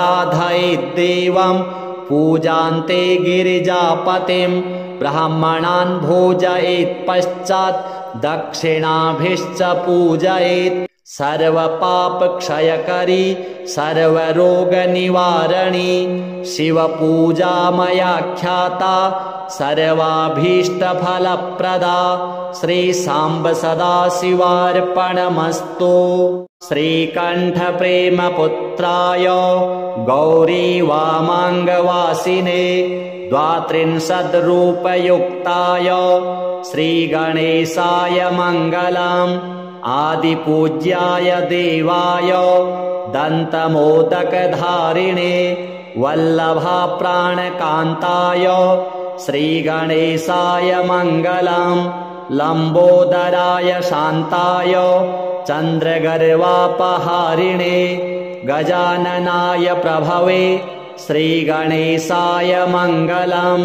पूजान्ते गिरिजापतिं ब्राह्मणान् भोजयेत् पश्चात् दक्षिणाभिश्च पूजयेत् सर्वपापक्षयकरी सर्वरोगनिवारणी शिवपूजा मया ख्याता सर्वाभीष्टफलप्रदा श्रीसाम्ब सदाशिवार्पणमस्तु। श्रीकण्ठप्रेमपुत्राय गौरीवामाङ्गवासिने द्वात्रिंशद्रूपयुक्ताय श्रीगणेशाय मङ्गलम्। आदिपूज्याय देवाय दन्तमोदकधारिणे वल्लभाप्राणकान्ताय श्रीगणेशाय मङ्गलम्। लम्बोदराय शान्ताय चन्द्रगर्वापहारिणे गजाननाय प्रभवे श्रीगणेशाय मङ्गलम्।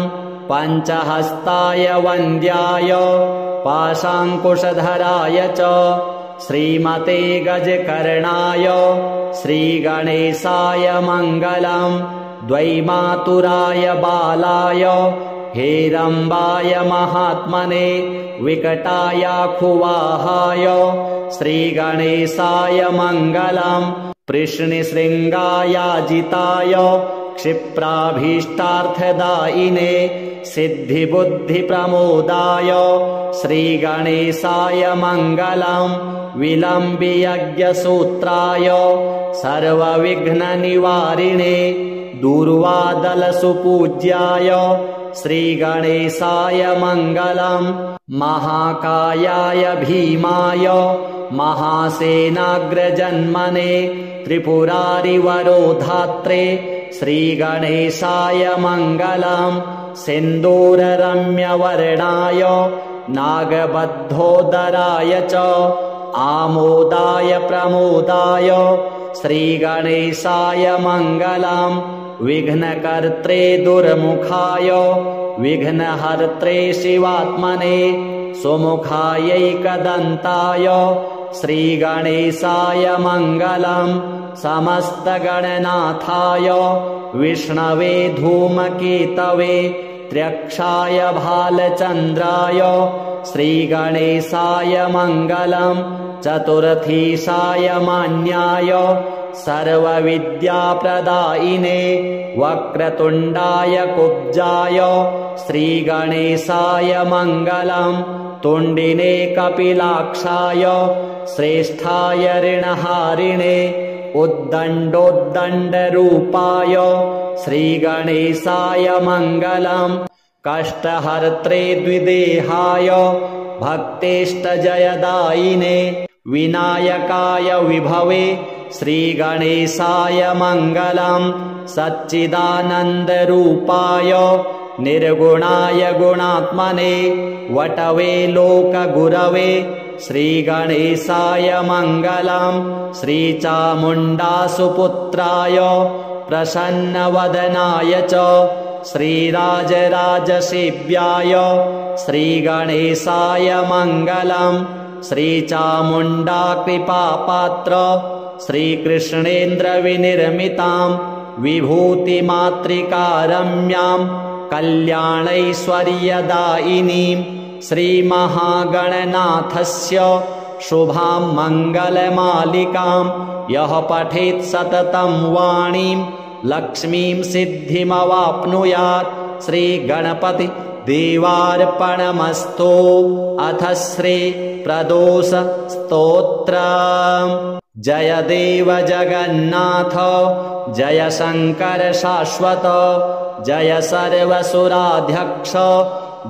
पञ्चहस्ताय वन्द्याय पाशाङ्कुशधराय च श्रीमते गजकर्णाय श्रीगणेशाय मङ्गलम्। द्वैमातुराय बालाय हेरम्बाय महात्मने विकटायाखुवाहाय श्रीगणेशाय मङ्गलम्। पृश्निशृङ्गायाजिताय क्षिप्राभीष्टार्थदायिने सिद्धिबुद्धिप्रमोदाय श्रीगणेशाय मङ्गलम्। विलम्बियज्ञसूत्राय सर्वविघ्ननिवारिणे दूर्वादलसुपूज्याय श्रीगणेशाय मङ्गलम्। महाकायाय भीमाय महासेनाग्रजन्मने त्रिपुरारिवरोधात्रे श्रीगणेशाय मङ्गलम्। सिन्दूररम्यवर्णाय नागबद्धोदराय च आमोदाय प्रमोदाय श्रीगणेशाय मङ्गलम्। विघ्नकर्त्रे दुर्मुखाय विघ्नहर्त्रे शिवात्मने सुमुखायैकदन्ताय श्रीगणेशाय मङ्गलम्। समस्तगणनाथाय विष्णवे धूमकेतवे त्र्यक्षाय भालचन्द्राय श्रीगणेशाय मङ्गलम्। चतुर्थीशाय मान्याय सर्वविद्याप्रदायिने वक्रतुण्डाय कुब्जाय श्रीगणेशाय मङ्गलम्। तुण्डिने कपिलाक्षाय श्रेष्ठाय ऋणहारिणे उद्दण्डोद्दण्डरूपाय श्रीगणेशाय मङ्गलम्। कष्टहर्त्रे द्विदेहाय भक्तेष्टजयदायिने विनायकाय विभवे श्रीगणेशाय मङ्गलम्। सच्चिदानन्दरूपाय निर्गुणाय गुणात्मने वटवे लोकगुरवे श्रीगणेशाय मङ्गलम्। श्रीचामुण्डासुपुत्राय प्रसन्नवदनाय च श्रीराजराजसेव्याय श्रीगणेशाय मङ्गलम्। श्रीचामुण्डा कृपापात्र श्रीकृष्णेन्द्रविनिर्मिताम् विभूतिमातृकारम्याम् कल्याणैश्वर्यदायिनीम् श्रीमहागणनाथस्य शुभां मङ्गलमालिकाम् यः पठेत् सततं वाणीं लक्ष्मीं सिद्धिमवाप्नुयात्। श्रीगणपति देवार्पणमस्तु। अथ श्री प्रदोष स्तोत्रम्। जय देव जगन्नाथ जय शङ्कर शाश्वत जय सर्वसुराध्यक्ष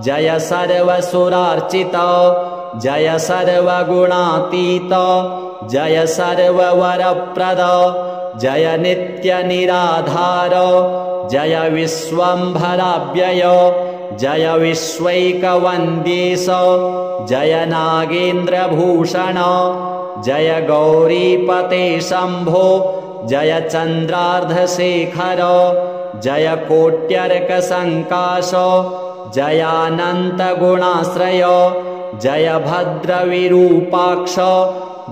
जय सर्वसुरार्चित जय सर्वगुणातीत जय सर्ववरप्रद जय नित्यनिराधार जय विश्वम्भराव्यय जय विश्वैकवन्द्येश जय नागेन्द्रभूषण जय गौरीपते शम्भो जय चन्द्रार्धशेखर जय कोट्यर्कसङ्काश जयानन्तगुणाश्रय जय भद्रविरूपाक्ष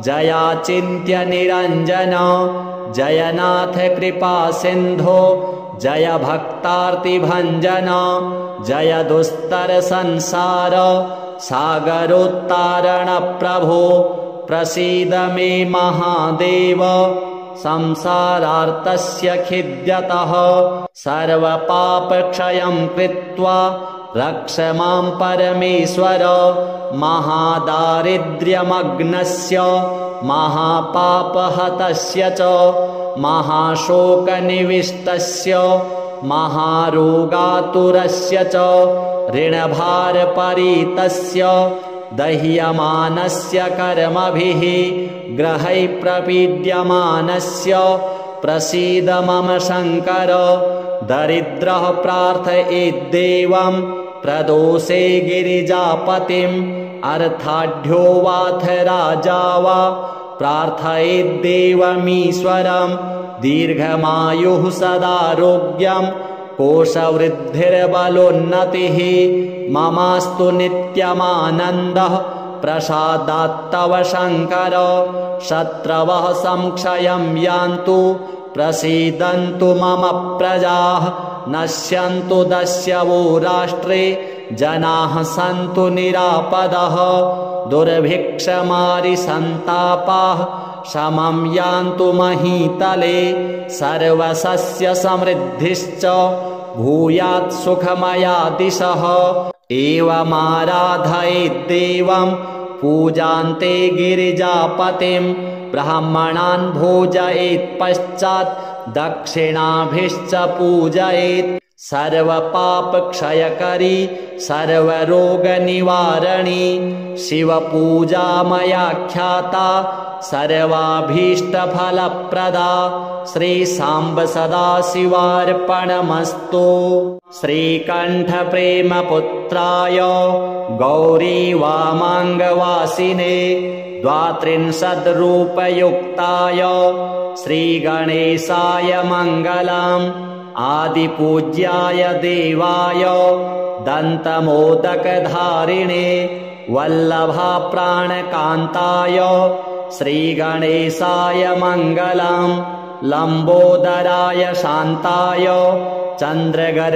जयाचिन्त्यनिरञ्जन जयनाथ कृपा सिन्धो जय भक्तार्तिभञ्जन जय दुस्तर संसार सागरोत्तारण प्रभो प्रसीद मे महादेव संसारार्तस्य खिद्यतः सर्वपापक्षयं कृत्वा रक्ष मां परमेश्वर महादारिद्र्यमग्नस्य महापापहतस्य च महाशोकनिविष्टस्य महारोगातुरस्य च ऋणभारपरीतस्य दह्यमानस्य कर्मभिः ग्रहैः प्रपीड्यमानस्य प्रसीद मम शङ्कर दरिद्रः प्रार्थयेद्देवं प्रदोषे गिरिजापतिम् अर्थाढ्यो वाथ राजा वा प्रार्थयेद्देवमीश्वरं दीर्घमायुः सदारोग्यं कोशवृद्धिर्बलोन्नतिः ममास्तु नित्यमानन्दः प्रसादात्तव शङ्कर शत्रवः संक्षयं यान्तु प्रसीदन्तु मम प्रजाः नश्यन्तु दस्यवो राष्ट्रे जनाः सन्तु निरापदः दुर्भिक्षमारिसन्तापाः शमं यान्तु महीतले सर्वसस्य समृद्धिश्च भूयात् सुखमया दिशः एवमाराधयेद्देवं पूजान्ते गिरिजापतिं ब्राह्मणान् भोजयेत् पश्चात् दक्षिणाभिश्च पूजयेत् सर्वपापक्षयकरी सर्वरोगनिवारणी शिवपूजा मया ख्याता सर्वाभीष्टफलप्रदा श्रीसाम्ब सदाशिवार्पणमस्तु। श्रीकण्ठप्रेमपुत्राय गौरीवामाङ्गवासिने द्वात्रिंशद्रूपयुक्ताय श्रीगणेशाय मङ्गलम् आदिपूज्याय देवाय दन्तमोदकधारिणे वल्लभाप्राणकान्ताय श्रीगणेशाय मङ्गलम् लम्बोदराय शान्ताय चन्द्रगर्वापहारिणे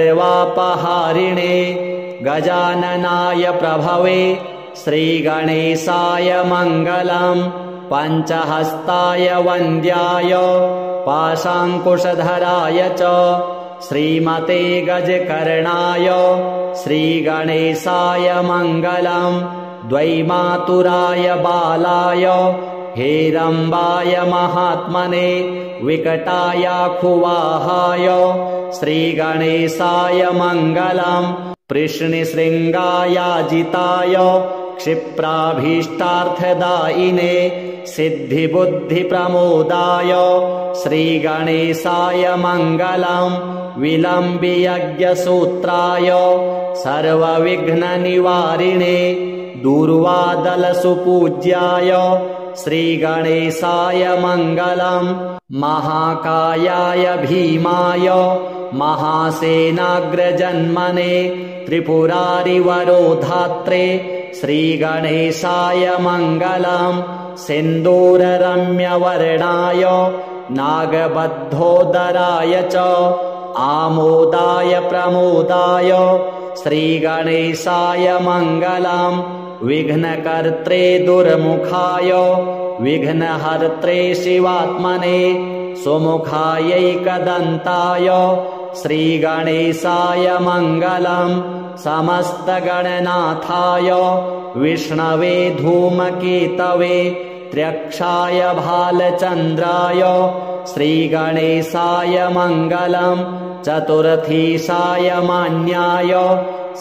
गजाननाय प्रभवे श्रीगणेशाय मङ्गलम् पञ्चहस्ताय वन्द्याय पाशाङ्कुशधराय च श्रीमते गजकर्णाय श्रीगणेशाय मङ्गलम् द्वैमातुराय बालाय हेरम्बाय महात्मने विकटायाखुवाहाय श्रीगणेशाय मङ्गलम् पृश्निशृङ्गायाजिताय क्षिप्राभीष्टार्थदायिने सिद्धिबुद्धिप्रमोदाय श्रीगणेशाय मङ्गलम् विलम्बियज्ञसूत्राय सर्वविघ्ननिवारिणे दूर्वादलसुपूज्याय श्रीगणेशाय मङ्गलम् महाकायाय भीमाय महासेनाग्रजन्मने त्रिपुरारिवरोधात्रे श्रीगणेशाय मङ्गलम् सिन्दूररम्यवर्णाय नागबद्धोदराय च आमोदाय प्रमोदाय श्रीगणेशाय मङ्गलम् विघ्नकर्त्रे दुर्मुखाय विघ्नहर्त्रे शिवात्मने सुमुखायैकदन्ताय श्रीगणेशाय मङ्गलम् समस्तगणनाथाय विष्णवे धूमकेतवे त्र्यक्षाय भालचन्द्राय श्रीगणेशाय मङ्गलम् चतुर्थीशाय मान्याय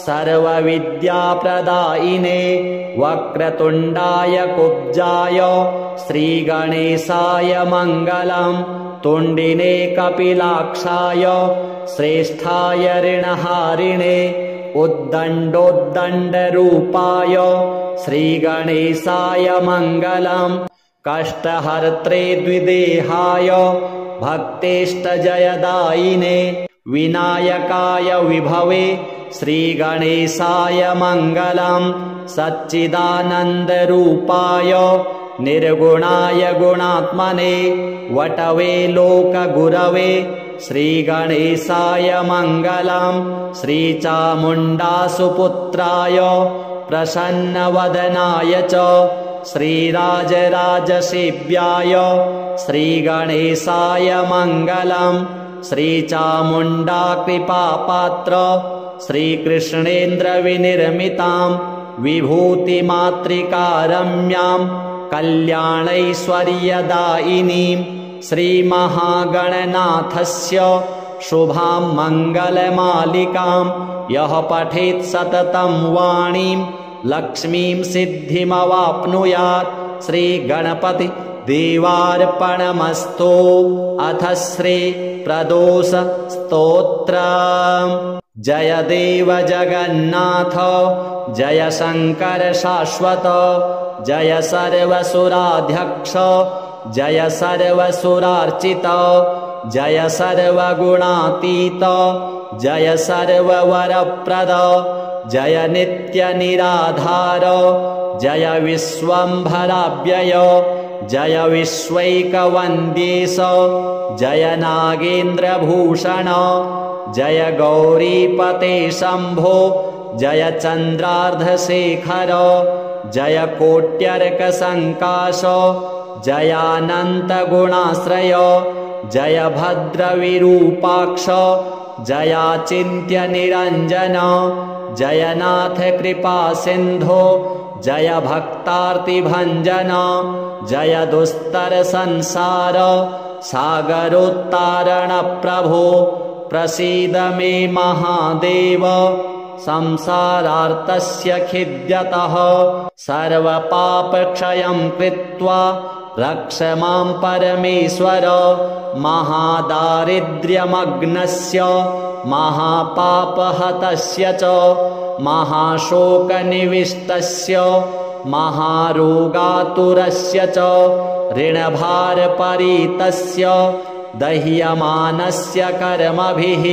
सर्वविद्याप्रदायिने वक्रतुण्डाय कुब्जाय श्रीगणेशाय मङ्गलम् तुण्डिने कपिलाक्षाय श्रेष्ठाय ऋणहारिणे उद्दण्डोद्दण्डरूपाय श्रीगणेशाय मङ्गलम् कष्टहर्त्रे द्विदेहाय भक्तेष्टजयदायिने विनायकाय विभवे श्रीगणेशाय मङ्गलम् सच्चिदानन्दरूपाय निर्गुणाय गुणात्मने वटवे लोकगुरवे श्रीगणेशाय मङ्गलम् श्रीचामुण्डासुपुत्राय प्रसन्नवदनाय च श्रीराजराजसेव्याय श्रीगणेशाय मङ्गलम् श्रीचामुण्डा कृपापात्र श्रीकृष्णेन्द्रविनिर्मिताम् विभूतिमातृकारम्याम् कल्याणैश्वर्यदायिनीम् श्रीमहागणनाथस्य शुभां मङ्गलमालिकाम् यः पठेत् सततं वाणीम् लक्ष्मीं सिद्धिमवाप्नुयात् श्रीगणपति देवार्पणमस्तु। अथ श्री प्रदोष स्तोत्रम्। जय देव जगन्नाथ जय शंकर शाश्वत जय सर्वसुराध्यक्ष जय सर्वसुरार्चित जय सर्वगुणातीत जय सर्ववरप्रद जय नित्यनिराधार जय विश्वम्भराव्यय जय विश्वैकवन्द्येश जय नागेन्द्रभूषण जय गौरीपते शम्भो जय चन्द्रार्धशेखर जय कोट्यर्कसङ्काश जयानन्तगुणाश्रय जय भद्रविरूपाक्ष जयाचिन्त्यनिरञ्जन जयनाथ कृपासिन्धो जय भक्तार्तिभञ्जन जय दुस्तरसंसार सागरोत्तारणप्रभो प्रसीद मे महादेव संसारार्तस्य खिद्यतः सर्वपापक्षयं कृत्वा रक्ष मां परमेश्वर महादारिद्र्यमग्नस्य महापापहतस्य च महाशोकनिविष्टस्य महारोगातुरस्य च ऋणभारपरीतस्य दह्यमानस्य कर्मभिः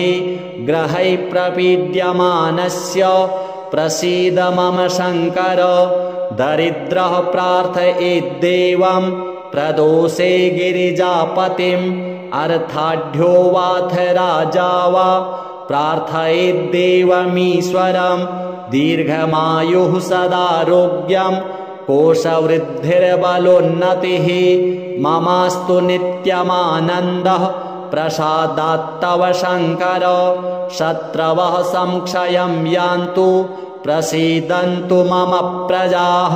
ग्रहैः प्रपीड्यमानस्य प्रसीद मम शङ्कर दरिद्रः प्रार्थयेद्देवं प्रदोषे गिरिजापतिम् अर्थाढ्यो वाथ राजा वा प्रार्थयेद्देवमीश्वरम् दीर्घमायुः सदारोग्यम् कोशवृद्धिर्बलोन्नतिः ममास्तु नित्यमानन्दः प्रसादात्तव शङ्कर शत्रवः संक्षयं यान्तु प्रसीदन्तु मम प्रजाः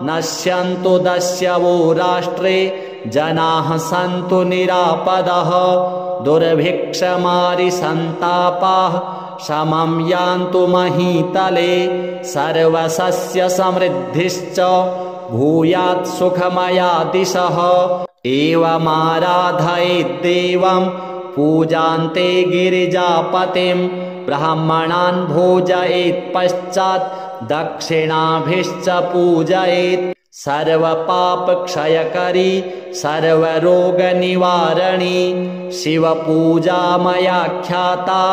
नश्यन्तु दस्यवो राष्ट्रे जनाः सन्तु निरापदः दुर्भिक्षमारिसन्तापाः शमं यान्तु महीतले सर्वसस्य समृद्धिश्च भूयात् सुखमया दिशः एवमाराधयेद्देवं पूजान्ते गिरिजापतिं ब्राह्मणान् भोजयेत् पश्चात् दक्षिणाभिश्च पूजयेत् सर्वपापक्षयकरी सर्वरोगनिवारणी शिवपूजा मया ख्याता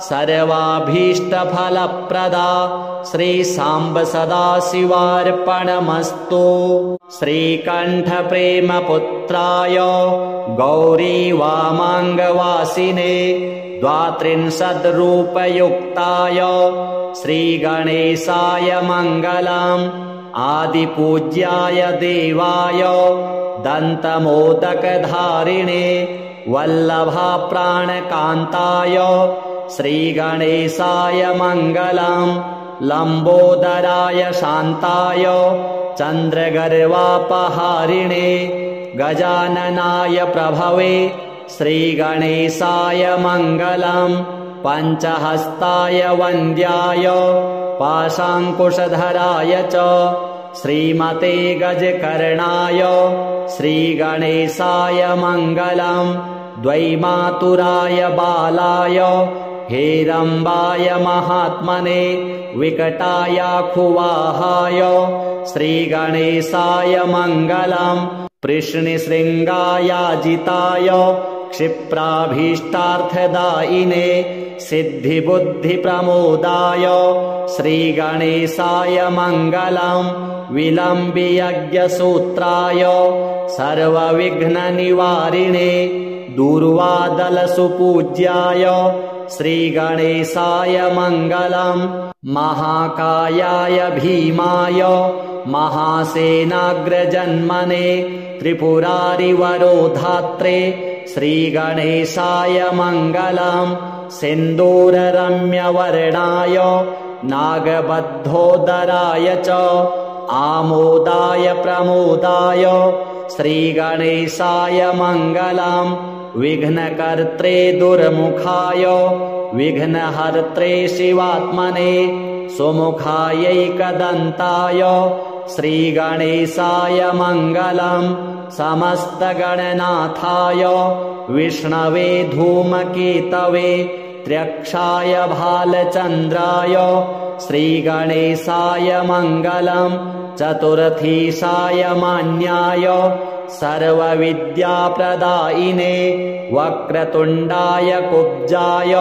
सर्वाभीष्टफलप्रदा श्रीसाम्ब सदाशिवार्पणमस्तु। श्रीकण्ठप्रेमपुत्राय गौरीवामाङ्गवासिने द्वात्रिंशद्रूपयुक्ताय श्रीगणेशाय मङ्गलम् आदिपूज्याय देवाय दन्तमोदकधारिणे वल्लभाप्राणकान्ताय श्रीगणेशाय मङ्गलम् लम्बोदराय शान्ताय चन्द्रगर्वापहारिणे गजाननाय प्रभवे श्रीगणेशाय मङ्गलम् पञ्चहस्ताय वन्द्याय पाशाङ्कुशधराय च श्रीमते गजकर्णाय श्रीगणेशाय मङ्गलम् द्वैमातुराय बालाय हेरम्बाय महात्मने विकटायाखुवाहाय श्रीगणेशाय मङ्गलम् पृश्निशृङ्गायाजिताय क्षिप्राभीष्टार्थदायिने सिद्धिबुद्धिप्रमोदाय श्रीगणेशाय मङ्गलम् विलम्बियज्ञसूत्राय सर्वविघ्ननिवारिणे दूर्वादलसुपूज्याय श्रीगणेशाय मङ्गलम्। महाकायाय भीमाय महासेनाग्रजन्मने त्रिपुरारिवरोधात्रे श्रीगणेशाय मङ्गलम्। सिन्दूररम्यवर्णाय नागबद्धोदराय च आमोदाय प्रमोदाय श्रीगणेशाय मङ्गलम्। विघ्नकर्त्रे दुर्मुखाय विघ्नहर्त्रे शिवात्मने सुमुखायैकदन्ताय श्रीगणेशाय मङ्गलम्। समस्तगणनाथाय विष्णवे धूमकेतवे त्र्यक्षाय भालचन्द्राय श्रीगणेशाय मङ्गलम्। चतुर्थीशाय मान्याय सर्वविद्याप्रदायिने वक्रतुण्डाय कुब्जाय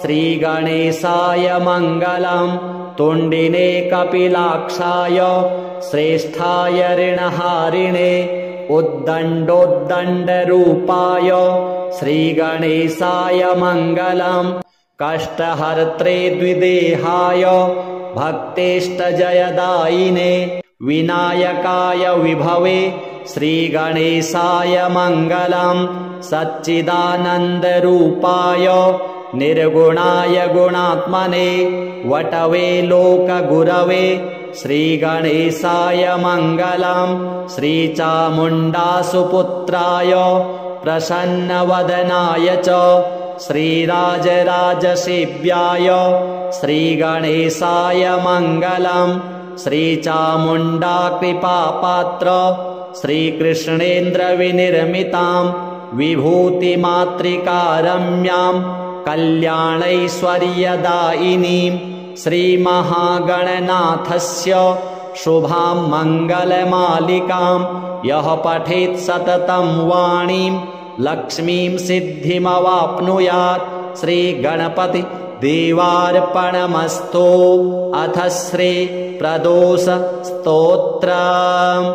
श्रीगणेशाय मङ्गलम्। तुण्डिने कपिलाक्षाय श्रेष्ठाय ऋणहारिणे उद्दण्डोद्दण्डरूपाय श्रीगणेशाय मङ्गलम्। कष्टहर्त्रे द्विदेहाय भक्तेष्टजयदायिने विनायकाय विभवे श्रीगणेशाय मङ्गलम्। सच्चिदानन्दरूपाय निर्गुणाय गुणात्मने वटवे लोकगुरवे श्रीगणेशाय मङ्गलम्। श्रीचामुण्डासुपुत्राय प्रसन्नवदनाय च श्रीराजराजसेव्याय श्रीगणेशाय मङ्गलम्। श्रीचामुण्डा कृपापात्र श्रीकृष्णेन्द्रविनिर्मिताम् विभूतिमातृकारम्याम् कल्याणैश्वर्यदायिनीम् श्रीमहागणनाथस्य शुभां मङ्गलमालिकाम् यः पठेत् सततं वाणीं लक्ष्मीं सिद्धिमवाप्नुयात्। श्रीगणपति देवार्पणमस्तु। अथ श्री प्रदोष स्तोत्रम्।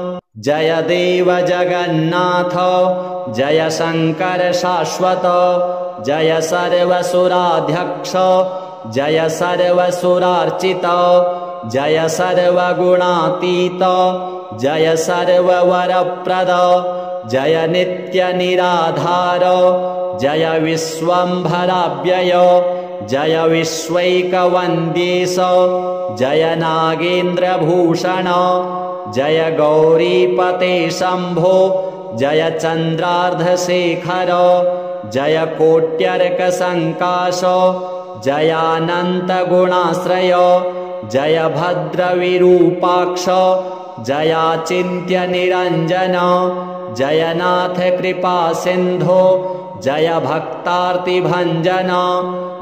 जय देव जगन्नाथ जय शङ्कर शाश्वत जय सर्वसुराध्यक्ष जय सर्वसुरार्चित जय सर्वगुणातीत जय सर्ववरप्रद जय नित्यनिराधार जय विश्वम्भराव्यय जय विश्वैकवन्द्येश जय नागेन्द्रभूषण जय गौरीपते शम्भो जय चन्द्रार्धशेखर जय कोट्यर्कसङ्काश जयानन्तगुणाश्रय जय भद्रविरूपाक्ष जयाचिन्त्यनिरञ्जन जयनाथ कृपासिन्धो जय भक्तार्तिभञ्जन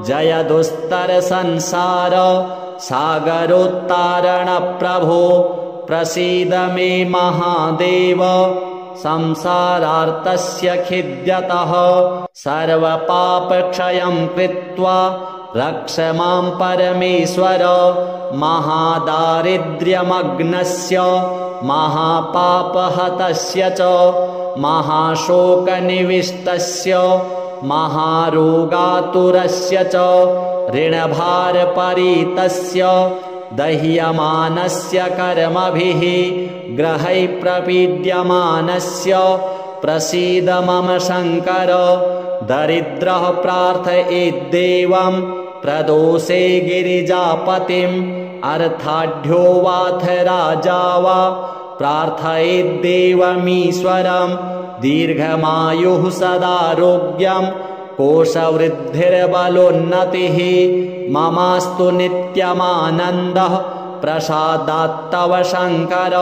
जय दुस्तरसंसार सागरोत्तारणप्रभो प्रसीद मे महादेव संसारार्तस्य खिद्यतः सर्वपापक्षयं कृत्वा रक्ष मां परमेश्वर महादारिद्र्यमग्नस्य महापापहतस्य च महाशोकनिविष्टस्य महारोगातुरस्य च ऋणभारपरीतस्य दह्यमानस्य कर्मभिः ग्रहैः प्रपीड्यमानस्य प्रसीद मम शङ्कर दरिद्रः प्रार्थयेद्देवं प्रदोषे गिरिजापतिम् अर्थाढ्यो वाथ राजा वा प्रार्थयेद्देवमीश्वरम् दीर्घमायुः सदारोग्यम् कोशवृद्धिर्बलोन्नतिः ममास्तु नित्यमानन्दः प्रसादात्तव शङ्कर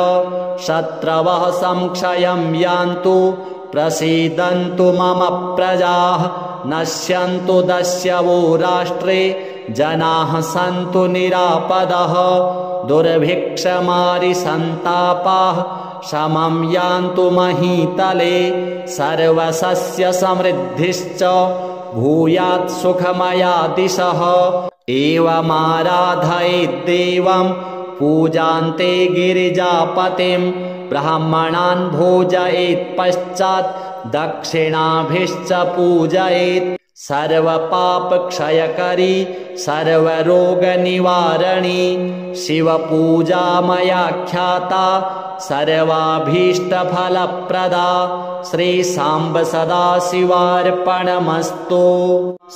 शत्रवः संक्षयं यान्तु प्रसीदन्तु मम प्रजाः नश्यन्तु दस्यवो राष्ट्रे जनाः सन्तु निरापदः दुर्भिक्षमारिसन्तापाः शमं यान्तु महीतले सर्वसस्य समृद्धिश्च भूयात् सुखमया दिशः एवमाराधयेद्देवं पूजान्ते गिरिजापतिं ब्राह्मणान् भोजयेत् पश्चात् दक्षिणाभिश्च पूजयेत् सर्वपापक्षयकरी सर्वरोगनिवारणी शिवपूजा मया ख्याता सर्वाभीष्टफलप्रदा श्रीसाम्ब सदाशिवार्पणमस्तु।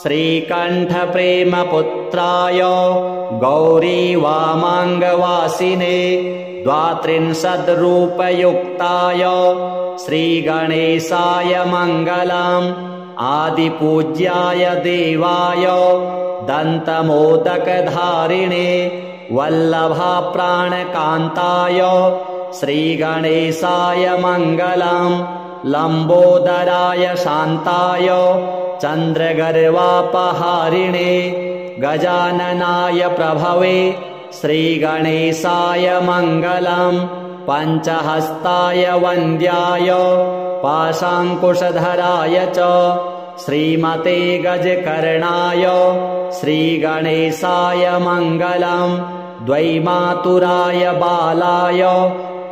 श्रीकण्ठप्रेमपुत्राय गौरीवामाङ्गवासिने 32रूपयुक्ताय श्रीगणेशाय मङ्गलम्। आदिपूज्याय देवाय दन्तमोदकधारिणे वल्लभाप्राणकान्ताय श्रीगणेशाय मङ्गलम्। लम्बोदराय शान्ताय चन्द्रगर्वापहारिणे गजाननाय प्रभवे श्रीगणेशाय मङ्गलम्। पञ्चहस्ताय वन्द्याय पाशाङ्कुशधराय च श्रीमते गजकर्णाय श्रीगणेशाय मङ्गलम्। द्वैमातुराय बालाय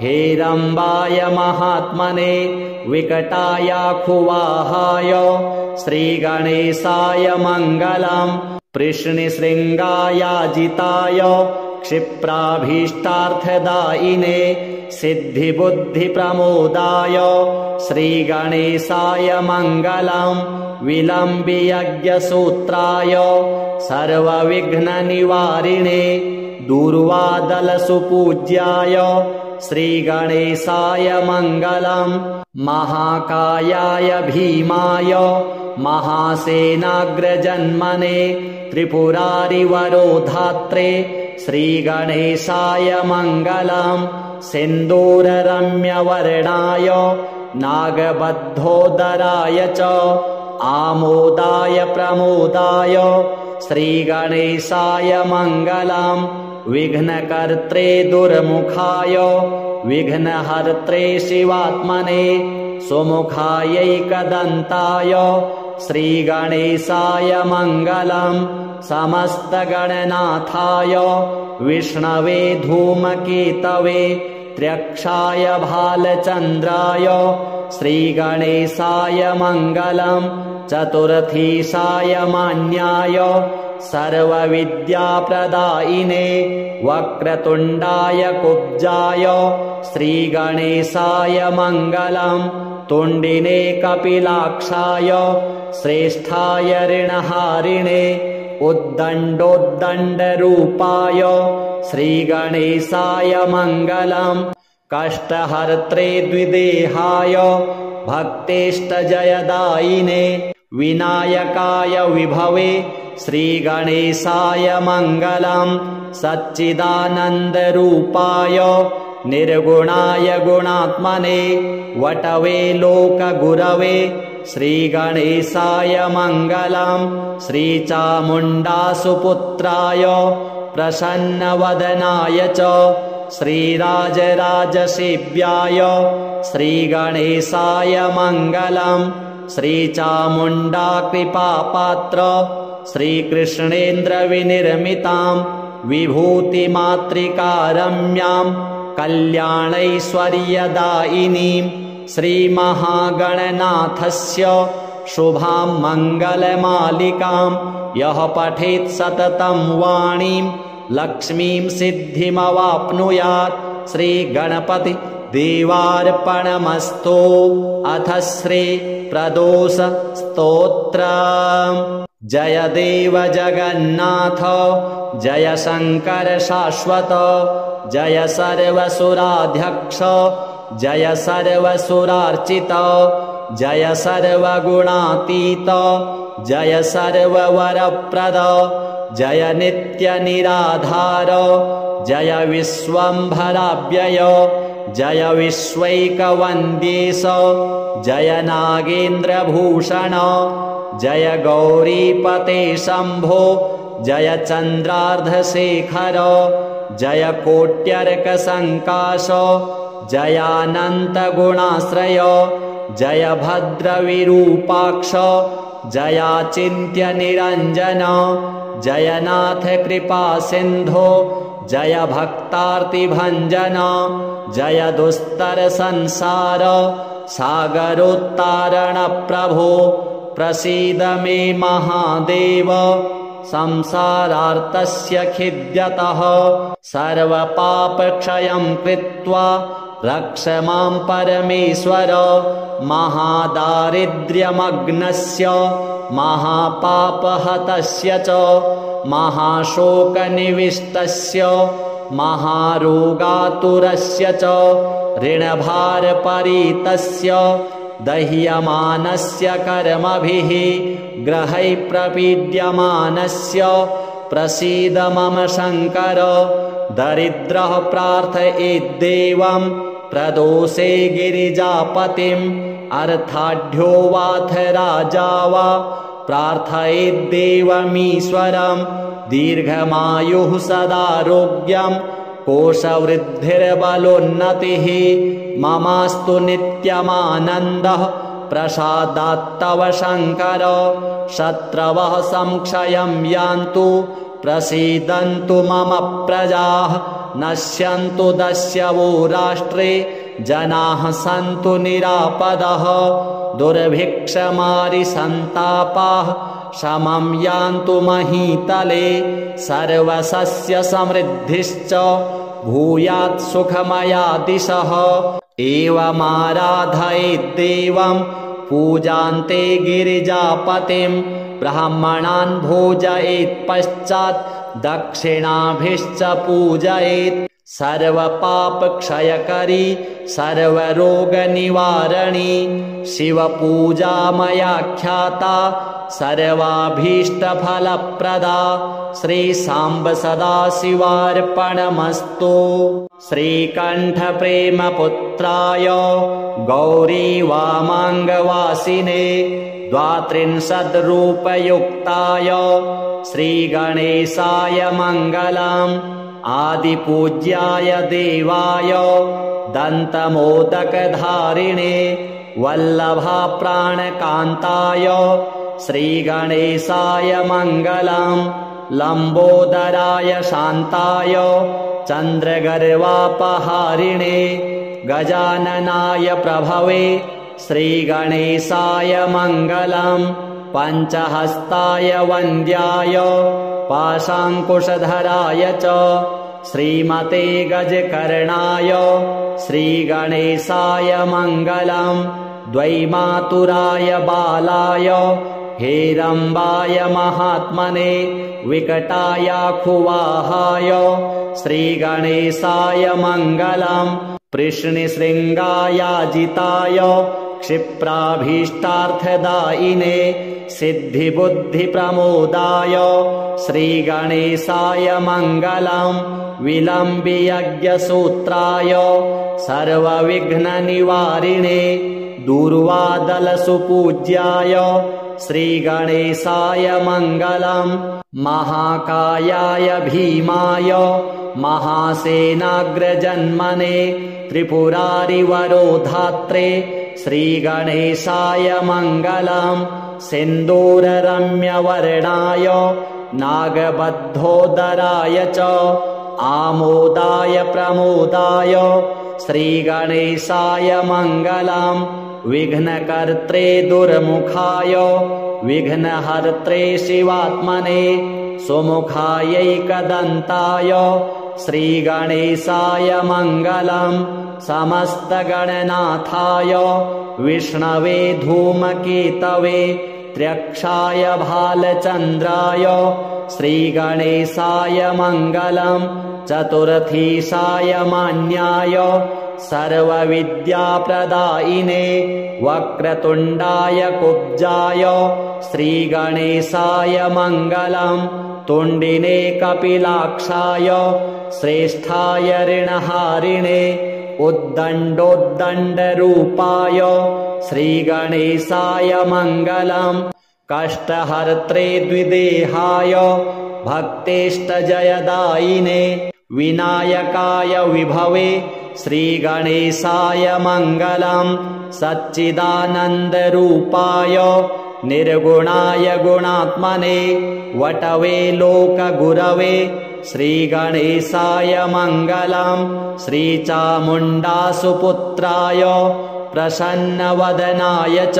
हेरम्बाय महात्मने विकटायाखुवाहाय श्रीगणेशाय मङ्गलम्। पृश्निशृङ्गायाजिताय क्षिप्राभीष्टार्थदायिने सिद्धिबुद्धिप्रमोदाय श्रीगणेशाय मङ्गलम्। विलम्बियज्ञसूत्राय सर्वविघ्ननिवारिणे दूर्वादलसुपूज्याय श्रीगणेशाय मङ्गलम्। महाकायाय भीमाय महासेनाग्रजन्मने त्रिपुरारिवरोधात्रे श्रीगणेशाय मङ्गलम्। सिन्दूररम्यवर्णाय नागबद्धोदराय च आमोदाय प्रमोदाय श्रीगणेशाय मङ्गलम्। विघ्नकर्त्रे दुर्मुखाय विघ्नहर्त्रे शिवात्मने सुमुखायैकदन्ताय श्रीगणेशाय मङ्गलम्। समस्तगणनाथाय विष्णवे धूमकेतवे त्र्यक्षाय भालचन्द्राय श्रीगणेशाय मङ्गलम्। चतुर्थीशाय मान्याय सर्वविद्याप्रदायिने वक्रतुण्डाय कुब्जाय श्रीगणेशाय मङ्गलम्। तुण्डिने कपिलाक्षाय श्रेष्ठाय ऋणहारिणे उद्दण्डोद्दण्डरूपाय श्रीगणेशाय मङ्गलम्। कष्टहर्त्रे द्विदेहाय भक्तेष्टजयदायिने विनायकाय विभवे श्रीगणेशाय मङ्गलम्। सच्चिदानन्दरूपाय निर्गुणाय गुणात्मने वटवे लोकगुरवे श्रीगणेशाय मङ्गलम्। श्रीचामुण्डासुपुत्राय प्रसन्नवदनाय च श्रीराजराजसेव्याय श्रीगणेशाय मङ्गलम्। श्रीचामुण्डा कृपापात्र श्रीकृष्णेन्द्रविनिर्मितां विभूतिमातृकारम्यां कल्याणैश्वर्यदायिनीं श्रीमहागणनाथस्य शुभां मङ्गलमालिकां यः पठेत् सततं वाणीं लक्ष्मीं सिद्धिमवाप्नुयात्। श्रीगणपति देवार्पणमस्तु। अथ श्री प्रदोष स्तोत्रम्। जय देव जगन्नाथ जय शङ्कर शाश्वत जय सर्वसुराध्यक्ष जय सर्वसुरार्चित जय सर्वगुणातीत जय सर्ववरप्रद जय नित्यनिराधार जय विश्वम्भराव्यय जय विश्वैकवन्द्येश जय नागेन्द्रभूषण जय गौरीपते शम्भो जय चन्द्रार्धशेखर जय कोट्यर्कसङ्काश जयानन्तगुणाश्रय जय भद्रविरूपाक्ष जयाचिन्त्यनिरञ्जन जयनाथ कृपासिन्धो जय भक्तार्तिभञ्जन जय दुस्तर संसार सागरोत्तारण प्रभो प्रसीद मे महादेव संसारार्तस्य खिद्यतः सर्वपापक्षयं कृत्वा रक्ष मां परमेश्वर महादारिद्र्यमग्नस्य महापापहतस्य च महाशोकनिविष्टस्य महारोगातुरस्य च ऋणभारपरीतस्य दह्यमानस्य कर्मभिः ग्रहैः प्रपीड्यमानस्य प्रसीद मम शङ्कर दरिद्रः प्रार्थयेद्देवं प्रदोषे गिरिजापतिम् अर्थाढ्यो वाथ राजा वा प्रार्थयेद्देवमीश्वरं दीर्घमायुः सदारोग्यं कोशवृद्धिर्बलोन्नतिः ममास्तु नित्यमानन्दः प्रसादात्तव शङ्कर शत्रवः संक्षयं यान्तु प्रसीदन्तु मम प्रजाः नश्यन्तु दस्यवो राष्ट्रे जनाः सन्तु निरापदः दुर्भिक्षमारिसन्तापाः शमं यान्तु महीतले सर्वसस्य समृद्धिश्च भूयात् सुखमया दिशः एवमाराधयेद्देवं पूजान्ते गिरिजापतिं ब्राह्मणान् भोजयेत् पश्चात् दक्षिणाभिश्च पूजयेत् सर्वपापक्षयकरी सर्वरोगनिवारणी शिवपूजा मया ख्याता सर्वाभीष्टफलप्रदा श्रीसाम्ब सदाशिवार्पणमस्तु श्रीकण्ठप्रेमपुत्राय गौरीवामाङ्गवासिने 32 श्रीगणेशाय मङ्गलम् आदिपूज्याय देवाय दन्तमोदकधारिणे वल्लभाप्राणकान्ताय श्रीगणेशाय मङ्गलम् लम्बोदराय शान्ताय चन्द्रगर्वापहारिणे गजाननाय प्रभवे श्रीगणेशाय मङ्गलम् पञ्चहस्ताय वन्द्याय पाशाङ्कुशधराय च श्रीमते गजकर्णाय श्रीगणेशाय मङ्गलम् द्वैमातुराय बालाय हेरम्बाय महात्मने विकटायाखुवाहाय श्रीगणेशाय मङ्गलम् पृश्निशृङ्गायाजिताय क्षिप्राभीष्टार्थदायिने सिद्धिबुद्धिप्रमोदाय श्रीगणेशाय मङ्गलम् विलम्बियज्ञसूत्राय सर्वविघ्ननिवारिणे दूर्वादलसुपूज्याय श्रीगणेशाय मङ्गलम् महाकायाय भीमाय महासेनाग्रजन्मने त्रिपुरारिवरोधात्रे श्रीगणेशाय मङ्गलम् सिन्दूररम्यवर्णाय नागबद्धोदराय च आमोदाय प्रमोदाय श्रीगणेशाय मङ्गलम् विघ्नकर्त्रे दुर्मुखाय विघ्नहर्त्रे शिवात्मने सुमुखायैकदन्ताय श्रीगणेशाय मङ्गलम् समस्तगणनाथाय विष्णवे धूमकेतवे त्र्यक्षाय भालचन्द्राय श्रीगणेशाय मङ्गलम् चतुर्थीशाय मान्याय सर्वविद्याप्रदायिने वक्रतुण्डाय कुब्जाय श्रीगणेशाय मङ्गलम् तुण्डिने कपिलाक्षाय श्रेष्ठाय ऋणहारिणे उद्दण्डोद्दण्डरूपाय श्रीगणेशाय मङ्गलम् कष्टहर्त्रे द्विदेहाय भक्तेष्टजयदायिने विनायकाय विभवे श्रीगणेशाय मङ्गलम् सच्चिदानन्दरूपाय निर्गुणाय गुणात्मने वटवे लोकगुरवे श्रीगणेशाय मङ्गलम् श्रीचामुण्डासुपुत्राय प्रसन्नवदनाय च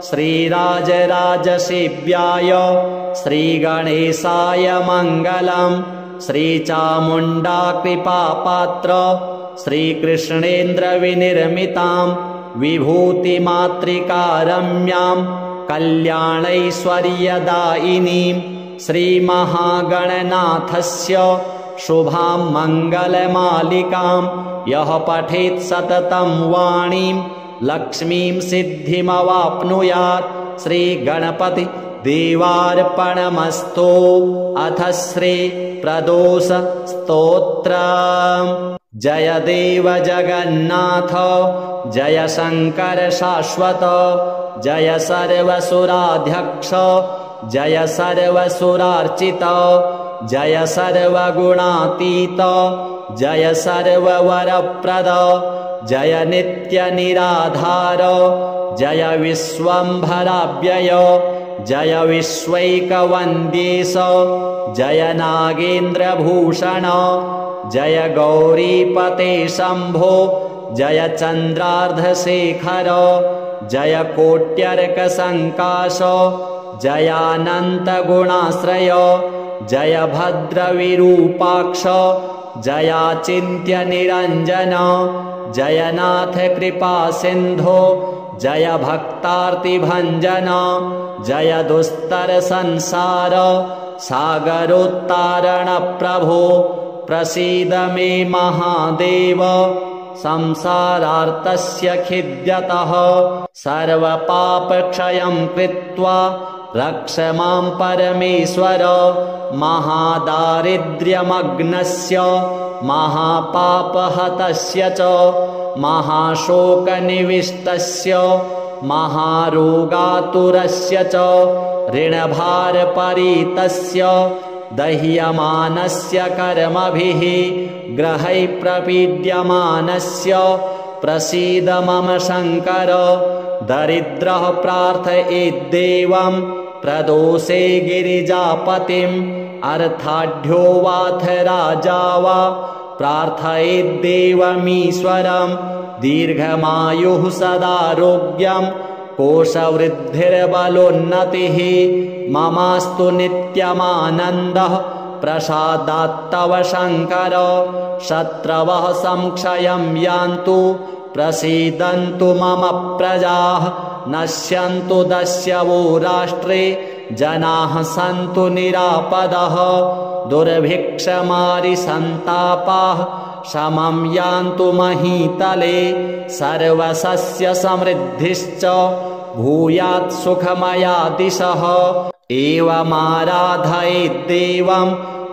श्रीराजराजसेव्याय श्रीगणेशाय मङ्गलम् श्रीचामुण्डा कृपापात्र श्रीकृष्णेन्द्रविनिर्मितां विभूतिमातृकारम्यां कल्याणैश्वर्यदायिनीं श्रीमहागणनाथस्य शुभां मङ्गलमालिकां यः पठेत् सततं वाणीं लक्ष्मीं सिद्धिमवाप्नुयात् श्रीगणपति देवार्पणमस्तु। अथ श्री प्रदोष स्तोत्रम्। जय देव जगन्नाथ जय शंकर शाश्वत जय सर्वसुराध्यक्ष जय सर्वसुरार्चित जय सर्वगुणातीत जय सर्ववरप्रद जय नित्य निराधार जय विश्वम्भराव्यय जय विश्वैकवन्द्येश जय नागेन्द्रभूषण जय गौरीपते शम्भो जय चन्द्रार्धशेखर जय कोट्यर्कसङ्काश जयानन्तगुणाश्रय जय भद्रविरूपाक्ष जयाचिन्त्यनिरञ्जन जयनाथ कृपासिन्धो जय भक्तार्तिभञ्जन जय दुस्तरसंसार सागरोत्तारणप्रभो प्रसीद मे महादेव संसारार्तस्य खिद्यतः सर्वपापक्षयं कृत्वा रक्ष मां परमेश्वर महादारिद्र्यमग्नस्य महापापहतस्य च महाशोकनिविष्टस्य महारोगातुरस्य च ऋणभारपरीतस्य दह्यमानस्य कर्मभिः ग्रहैः प्रपीड्यमानस्य प्रसीद मम शङ्कर दरिद्रः प्रार्थयेद्देवं प्रदोषे गिरिजापतिम् अर्थाढ्यो वाथ राजा वा प्रार्थयेद्देवमीश्वरं दीर्घमायुः सदारोग्यं कोशवृद्धिर्बलोन्नतिः ममास्तु नित्यमानन्दः प्रसादात्तव शङ्कर शत्रवः संक्षयं यान्तु प्रसीदन्तु मम प्रजाः नश्यन्तु दस्यवो राष्ट्रे जनाः सन्तु निरापदः दुर्भिक्षमारिसन्तापाः शमं यान्तु महीतले सर्वसस्य समृद्धिश्च भूयात् सुखमया दिशः एवमाराधयेद्देवं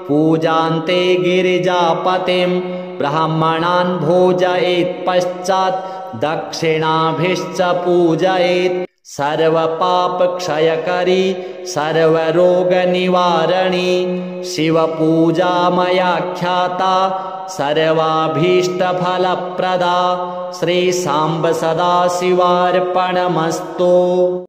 पूजान्ते गिरिजापतिं ब्राह्मणान् भोजयेत् पश्चात् दक्षिणाभिश्च पूजयेत् सर्वपापक्षयकरी सर्वरोगनिवारणी शिवपूजा मया ख्याता सर्वाभीष्टफलप्रदा श्रीसाम्ब सदाशिवार्पणमस्तु।